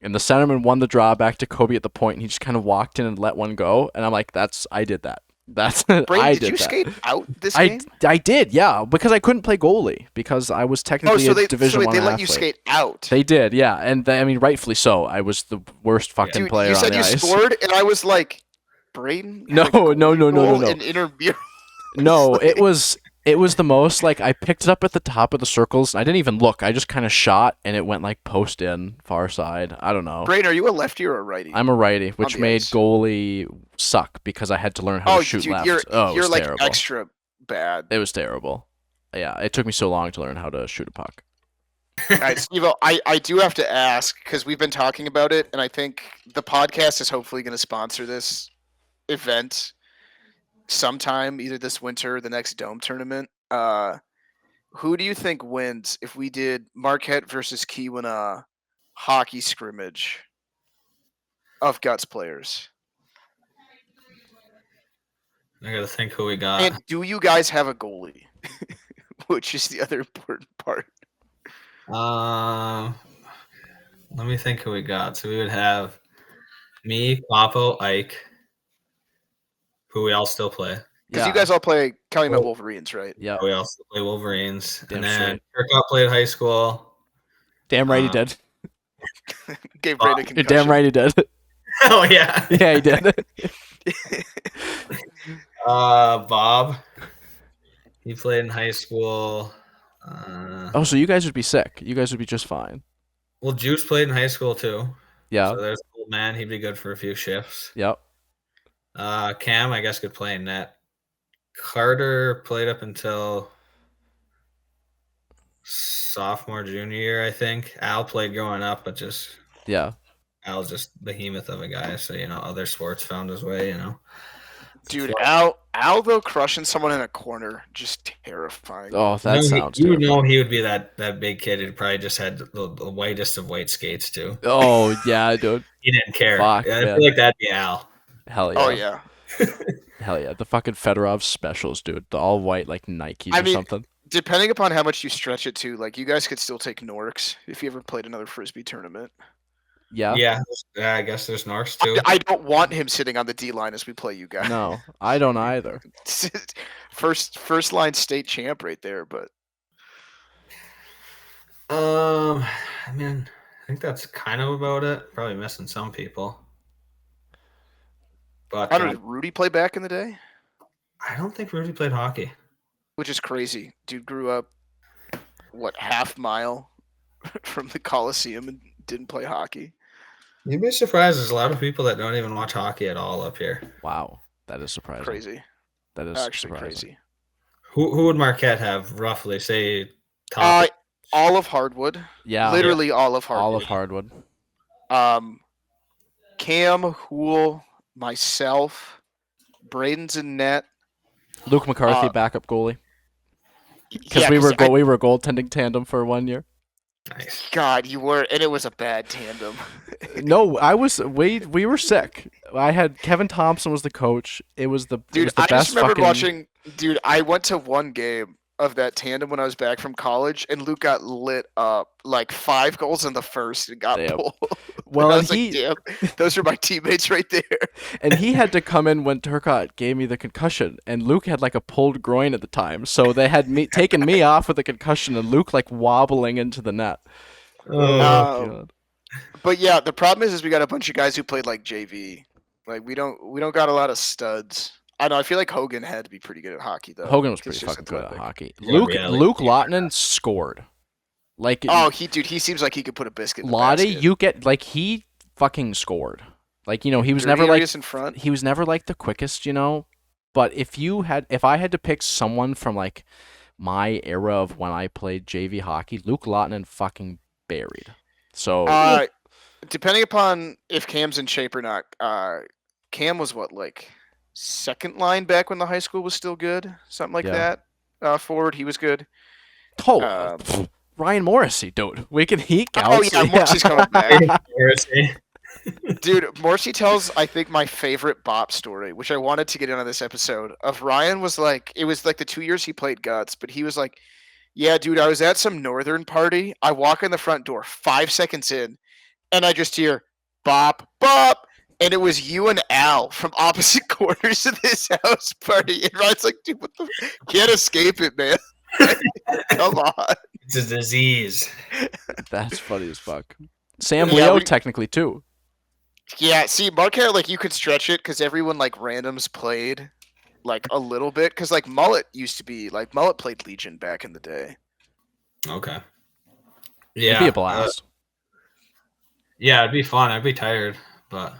And the centerman won the draw back to Kobe at the point, and he just kind of walked in and let one go. And I'm like, I did that. Braden, did you skate out this game? I did, yeah, because I couldn't play goalie because I was technically a Division One they let athlete. you skate out. They did, yeah, and I mean, rightfully so. I was the worst fucking player you on said the you ice. scored, and I was like, Braden? No. An interview. No, it was the most like I picked it up at the top of the circles. And I didn't even look. I just kind of shot, and it went like post in, far side. I don't know. Braden, are you a lefty or a righty? I'm a righty, which made ice. goalie suck because I had to learn how to shoot dude, left. You're it was like terrible. extra bad. It was terrible. Yeah, it took me so long to learn how to shoot a puck. All right, Steve, I do have to ask because we've been talking about it, and I think the podcast is hopefully going to sponsor this event sometime, either this winter or the next Dome tournament. Who do you think wins if we did Marquette versus Keweenaw hockey scrimmage of Guts players? I gotta think who we got. And do you guys have a goalie? Which is the other important part. Let me think who we got. So we would have me, Papo, Ike, who we all still play. Because you guys all play Calumet Wolverines, right? Yeah. We all still play Wolverines. Damn and then straight. Kirkop played high school. Damn right he did. Gave Braden a You're concussion. damn right he did. Oh yeah. Yeah, he did. Bob. He played in high school. Oh, so you guys would be sick. You guys would be just fine. Well, Juice played in high school too. Yeah. So there's an old man. He'd be good for a few shifts. Yep. Cam, I guess, could play in net. Carter played up until sophomore, junior year, I think. Al played growing up, but just Yeah. Al's just behemoth of a guy. So, other sports found his way, Dude, Al though crushing someone in a corner, just terrifying. Oh, that sounds you terrifying. know he would be that big kid who probably just had the whitest of white skates, too. Oh, yeah, dude. He didn't care. Fuck, I man. feel like that'd be Al. Hell yeah. Oh yeah. Hell yeah. The fucking Fedorov specials, dude. The all white, like, Nikes I or mean, something. Depending upon how much you stretch it to, like you guys could still take Norks if you ever played another frisbee tournament. Yeah. Yeah, I guess there's Norse, too. I don't want him sitting on the D line as we play you guys. No, I don't either. first line state champ right there, but I mean, I think that's kind of about it. Probably missing some people. But I don't know, did Rudy play back in the day? I don't think Rudy played hockey. Which is crazy. Dude grew up, what, half mile from the Coliseum and didn't play hockey. You'd be surprised. There's a lot of people that don't even watch hockey at all up here. Wow. That is surprising. Crazy. That is Actually surprising. crazy. Who would Marquette have roughly? Say top. All of Hardwood. Yeah. Literally all of Hardwood. All of Hardwood. Cam, Hool, myself, Braden's in net. Luke McCarthy, backup goalie. Because Yeah, we were goaltending tandem for 1 year. Nice. God, you were, and it was a bad tandem. No, we were sick. I had Kevin Thompson was the coach. It was the Dude, it was the I best just remember fucking watching. Dude, I went to one game of that tandem when I was back from college, and Luke got lit up like 5 goals in the first and got Damn. pulled. Well, I and was like, damn, those are my teammates right there. and he had to come in when Turcotte gave me the concussion, and Luke had like a pulled groin at the time, so they had me taken me off with a concussion, and Luke like wobbling into the net. Oh, God. But yeah, the problem is we got a bunch of guys who played like JV. Like we don't got a lot of studs. I know. I feel like Hogan had to be pretty good at hockey though. Hogan was He's pretty just fucking good at athletic. hockey. Yeah, Luke reality Luke TV. Lottinen scored. Like He seems like he could put a biscuit in the Lottie, basket. you get like he fucking scored. Like he was never like in front. he was never like the quickest, But if I had to pick someone from like my era of when I played JV hockey, Luke Lottinen fucking buried. So Depending upon if Cam's in shape or not, Cam was what, like second line back when the high school was still good, something like Yeah. that. Forward, he was good. Ryan Morrissey, dude. We can heat out. Oh yeah, Morrissey's coming back. Morrissey. Dude, Morrissey tells, I think, my favorite bop story, which I wanted to get into this episode, of Ryan was like, it was like the 2 years he played Guts, but he was like, yeah, dude, I was at some northern party. I walk in the front door 5 seconds in, and I just hear bop, bop, and it was you and Al from opposite corners of this house party. And Ryan's like, dude, what the can't escape it, man. Come on. It's a disease. That's funny as fuck. Sam Yeah, Leo we- technically too. Yeah, see, Marquette, like, you could stretch it because everyone, like, randoms played, like, a little bit. Because, like, Mullet used to be, like, Mullet played Legion back in the day. Okay. It'd Yeah. be a blast. Yeah, it'd be fun. I'd be tired, but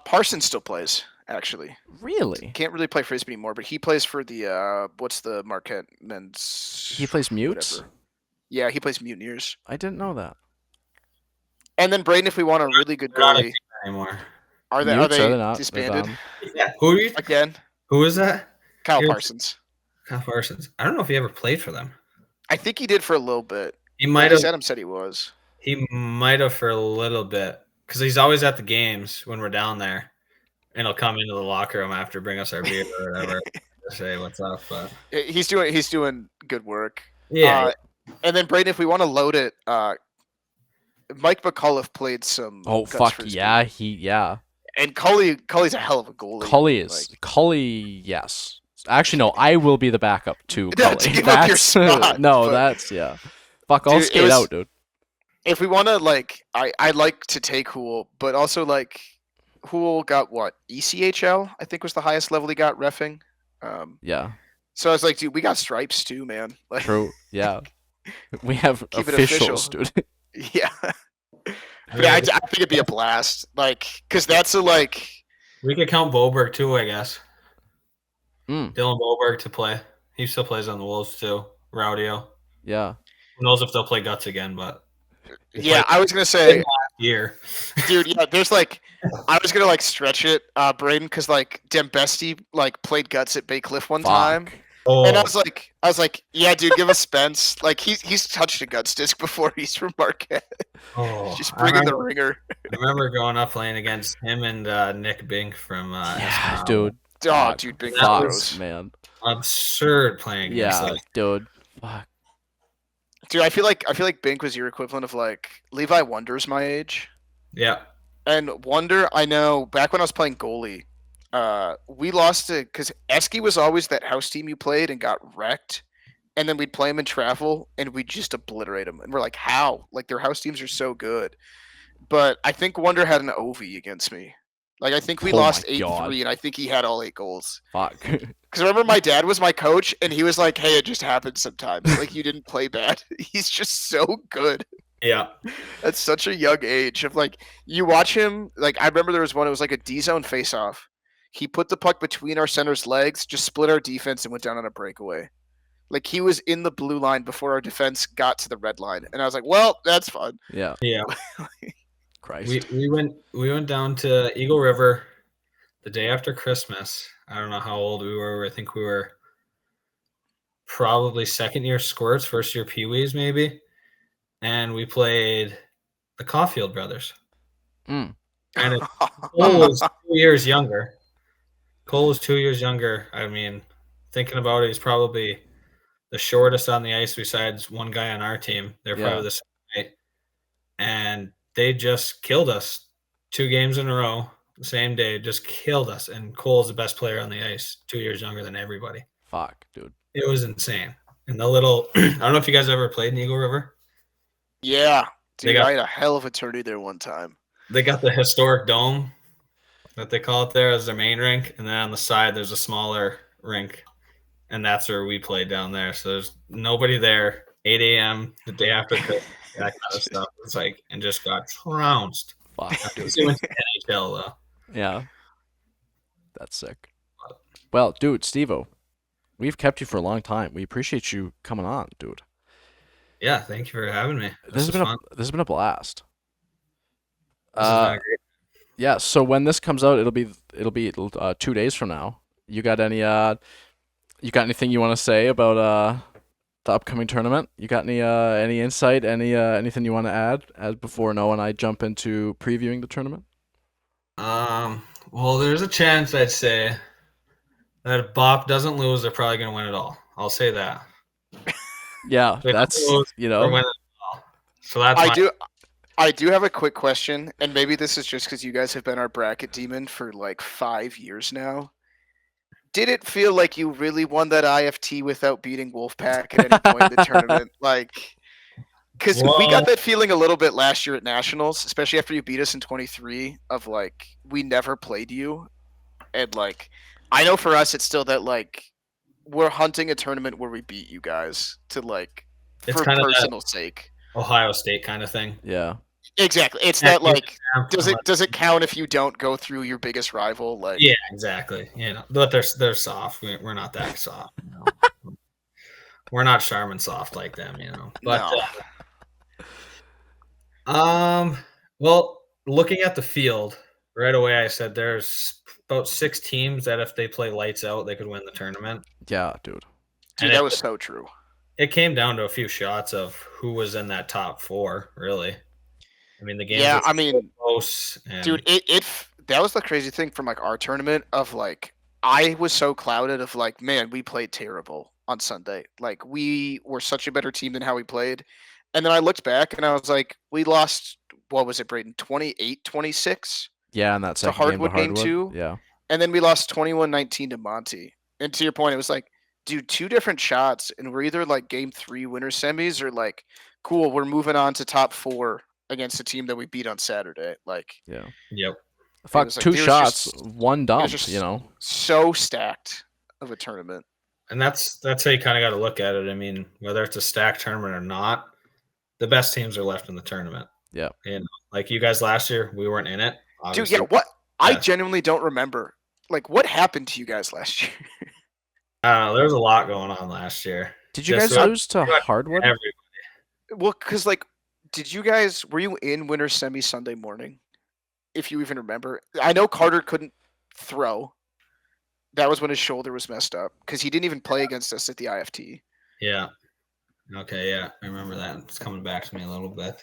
Parsons still plays, actually. Really? Can't really play Frisbee anymore, but he plays for the, what's the Marquette men's... He plays Mutes? whatever. Yeah, he plays Mutineers. I didn't know that. And then, Braden, if we want a really good not a goalie, anymore. are they Mutes, are they not? They're disbanded? done. Yeah. Who are you? Again, Who is that? Kyle Here's- Parsons. Kyle Parsons. I don't know if he ever played for them. I think he did for a little bit. He might have. Adam said he was. He might have for a little bit because he's always at the games when we're down there, and he'll come into the locker room after, bring us our beer or whatever, to say what's up. But He's doing good work. yeah, And then Braden, if we want to load it, Mike McCullough played some. Oh Guts fuck Frisbee. yeah. And Cully's a hell of a goalie. Cully, yes. Actually, no. I will be the backup to No, Cully. to give up your spot, no, but- that's yeah. Fuck, I'll Dude, it skate was- out, dude. If we want to, like, I like to take Hool, but also like, Hool got what, ECHL? I think was the highest level he got reffing. Yeah, So I was like, dude, we got stripes too, man. Like, true. Yeah, we have Keep it officials, official. dude. yeah. But yeah, I think it'd be a blast, like, because that's a like, We could count Boberg too, I guess. Mm, Dylan Boberg to play. He still plays on the Wolves too. Rowdio. yeah. Who knows if they'll play Guts again, but they Yeah, played I was gonna last say, year. dude. Yeah, there's like, I was gonna like stretch it, Braden, because like Dembesti like played guts at Bay Cliff one time, Fuck. and Oh, I was like, yeah, dude, give us Spence. Like he's touched a guts disc before. He's from Marquette. Just I bring in the remember, ringer. I remember growing up playing against him and Nick Bink from Yeah, SNL. dude. Oh, Fuck. dude, big That pros. was- Man. Absurd playing against Yeah, those. dude. Fuck. Dude, I feel like Bink was your equivalent of like Levi Wonder's my age. Yeah. And Wonder, I know back when I was playing goalie, we lost it because Esky was always that house team you played and got wrecked. And then we'd play them in travel and we'd just obliterate them. And we're like, how? Like their house teams are so good. But I think Wonder had an OV against me. Like I think we Oh my lost God. 8-3 and I think he had all 8 goals. Fuck. Because I remember my dad was my coach and he was like, hey, it just happens sometimes. Like you didn't play bad. He's just so good. Yeah. At such a young age of like you watch him like I remember there was one, it was like a D zone face off. He put the puck between our center's legs, just split our defense and went down on a breakaway. Like he was in the blue line before our defense got to the red line. And I was like, well, that's fun. Yeah. Yeah. Christ. We went down to Eagle River the day after Christmas. I don't know how old we were. I think we were probably second year squirts, first year peewees maybe. And we played the Caulfield brothers. Mm. And Cole was 2 years younger. Cole was 2 years younger. I mean, thinking about it, he's probably the shortest on the ice besides one guy on our team. They're Yeah. probably the same height. And they just killed us 2 games in a row, the same day, just killed us. And Cole's the best player on the ice, 2 years younger than everybody. Fuck, dude. It was insane. And the little, I don't know if you guys ever played in Eagle River. Yeah. They Dude, got- I had a hell of a tourney there one time. They got the historic dome that they call it there as their main rink. And then on the side, there's a smaller rink. And that's where we played down there. So there's nobody there. 8 a.m. the day after Christmas, that kind of stuff. It's like, and just got trounced. Fuck, dude. We went to NHL though. Yeah. That's sick. Well, dude, Steve-O, we've kept you for a long time. We appreciate you coming on, dude. Yeah, thank you for having me. This was has fun. been a blast. This has been great. Yeah, so when this comes out, it'll be 2 days from now. You got anything you want to say about the upcoming tournament? You got any insight, anything you want to add as before Noah and I jump into previewing the tournament? Well, there's a chance I'd say that if Bop doesn't lose, they're probably gonna win it all. I'll say that. Yeah, They that's lose, They're winning it all. So that's I do have a quick question, and maybe this is just because you guys have been our bracket demon for like 5 years now. Did it feel like you really won that IFT without beating Wolfpack at any point in the tournament? Like, because we Well- got that feeling a little bit last year at Nationals, especially after you beat us in 23, of like, we never played you. And like, I know for us, it's still that like, we're hunting a tournament where we beat you guys to like, It's for kind of that personal sake. Ohio State kind of thing. yeah. Exactly. It's Yeah, that like, Yeah, does it count if you don't go through your biggest rival? Like, Yeah, exactly. You know, but they're soft. We're not that soft. You know? We're not Charmin soft like them, you know. But well, looking at the field right away, I said there's about 6 teams that if they play lights out, they could win the tournament. Yeah, dude. dude, And that was so true. It came down to a few shots of who was in that top 4, really. I mean, the game Yeah, was I mean, close. And dude, that was the crazy thing from like our tournament of like I was so clouded of like, man, we played terrible on Sunday. Like we were such a better team than how we played. And then I looked back and I was like, we lost what was it, Braden? 28-26. Yeah, and that To second game to Hardwood game Hardwood. too? Yeah. And then we lost 21-19 to Monty. And to your point, it was like, dude, 2 different shots, and we're either like game 3 winner semis or like, cool, we're moving on to top 4 against a team that we beat on Saturday. Like, Yeah. Yep. Fuck, was like, 2 there was shots, just- one dump, just- you know. so stacked of a tournament. And that's how you kind of got to look at it. I mean, whether it's a stacked tournament or not, the best teams are left in the tournament. Yeah. And like you guys last year, we weren't in it. Dude, Obviously. yeah, what? I Yeah. genuinely don't remember. Like, what happened to you guys last year? I don't know. There was a lot going on last year. Did you Just guys with lose to Hardwood? every- Well, because like, were you in winter semi Sunday morning? If you even remember, I know Carter couldn't throw. That was when his shoulder was messed up because he didn't even play against us at the IFT. Yeah. Okay. Yeah, I remember that. It's coming back to me a little bit.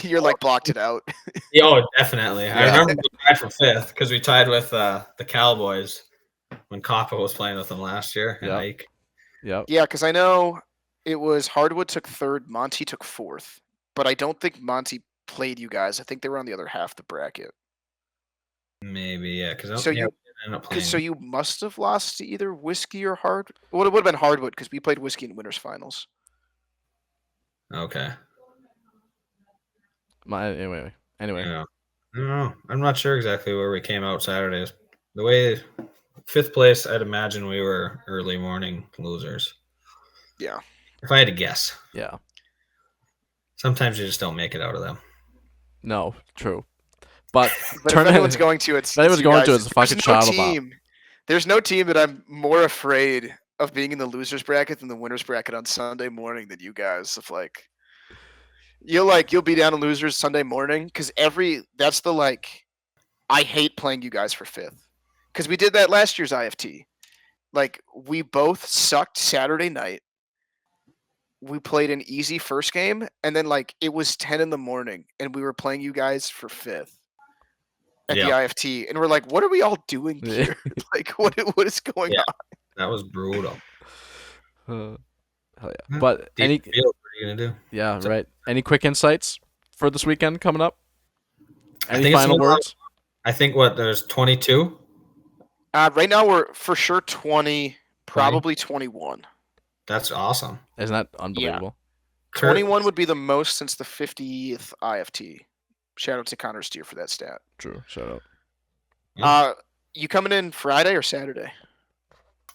You're like blocked it out. Yeah, oh, definitely. I Yeah. remember we tied for 5th because we tied with the Cowboys when Kappa was playing with them last year. And Yep. Ike. Yep. Yeah, because I know it was Hardwood took 3rd, Monty took 4th, but I don't think Monty played you guys. I think they were on the other half of the bracket. Maybe, yeah. Because So we you- ended up playing. So you must have lost to either Whiskey or Hard. Well, it would have been Hardwood because we played Whiskey in winners finals. Okay. Anyway. Yeah. I don't know. I'm not sure exactly where we came out Saturdays. The way 5th place, I'd imagine we were early morning losers. Yeah. If I had to guess. Yeah. Sometimes you just don't make it out of them. No, true. But But if anyone's going to, it's If anyone's you going to, guys. it's a fucking There's no child about. team. There's no team that I'm more afraid of being in the losers bracket than the winners bracket on Sunday morning than you guys. Of like, you'll be down in losers Sunday morning because that's the like. I hate playing you guys for 5th because we did that last year's IFT. Like we both sucked Saturday night. We played an easy first game, and then like it was 10 in the morning, and we were playing you guys for 5th at the IFT, and we're like, "What are we all doing here? Like, what is going on?" That was brutal. Hell yeah. But Deep field, what are you gonna do? Yeah, right. Any quick insights for this weekend coming up? Any think it's final words? I think there's 22. Right now we're for sure 20, probably 21. That's awesome. Isn't that unbelievable? 21 would be the most since the 50th IFT. Shout out to Connor Steer for that stat. True. Shout Yeah. You coming in Friday or Saturday?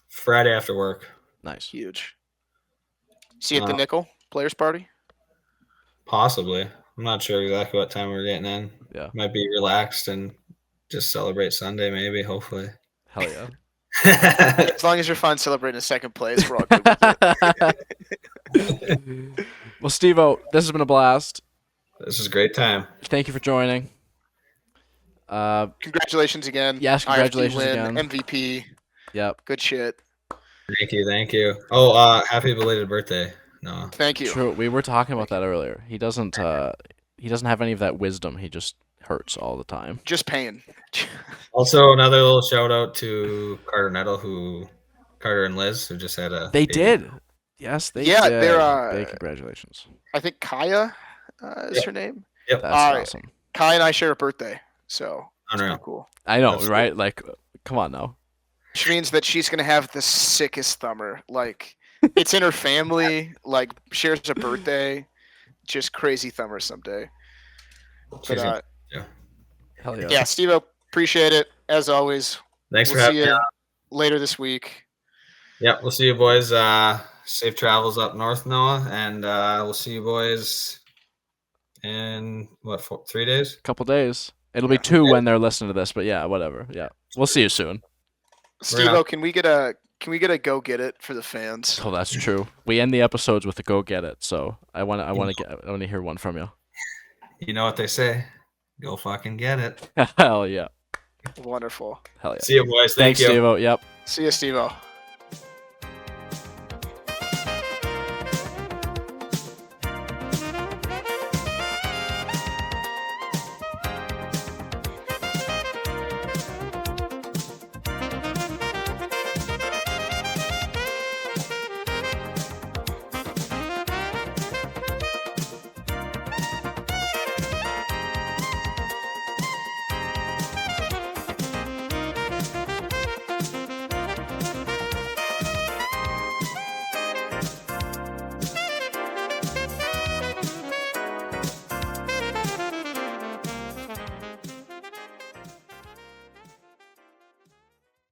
Friday after work. Nice. Huge. See you at the Nickel Players Party? Possibly. I'm not sure exactly what time we're getting in. Yeah. Might be relaxed and just celebrate Sunday, maybe, hopefully. Hell yeah. As long as you're fine celebrating a second place, we're all good with it. Well, Steve-O, this has been a blast. This is a great time. Thank you for joining. Congratulations again. Yes, congratulations IFT win, again. MVP. Yep. Good shit. Thank you. Oh, happy belated birthday. No. Thank you. True. We were talking about that earlier. He doesn't have any of that wisdom. He just hurts all the time. Just pain. Also, another little shout out to Carter Nettle, Carter and Liz, who just had a They baby. did. Yes, they Yeah, did. they're, Big congratulations. I think Kaya is her name. Yep. That's awesome. Kaya and I share a birthday, so it's Unreal. pretty cool. I know, That's right? Like, come on now. Which means that she's gonna have the sickest thumber. Like, it's in her family. Like, shares a birthday. Just crazy thumber someday. She's gonna- Hell yeah. Yeah, Steve, appreciate it as always. Thanks We'll for having see me. you later this week. Yep, we'll see you boys. Safe travels up north, Noah, and we'll see you boys in 3 days? Couple days. It'll be 2 when they're listening to this, but yeah, whatever. Yeah, we'll see you soon. Steve, can we get a go get it for the fans? Oh, that's true. We end the episodes with a go get it. So I want to hear one from you. You know what they say? Go fucking get it. Hell yeah. Wonderful. Hell yeah. See you boys. Thank Thanks, you. Steve-O. Yep. See you, Steve.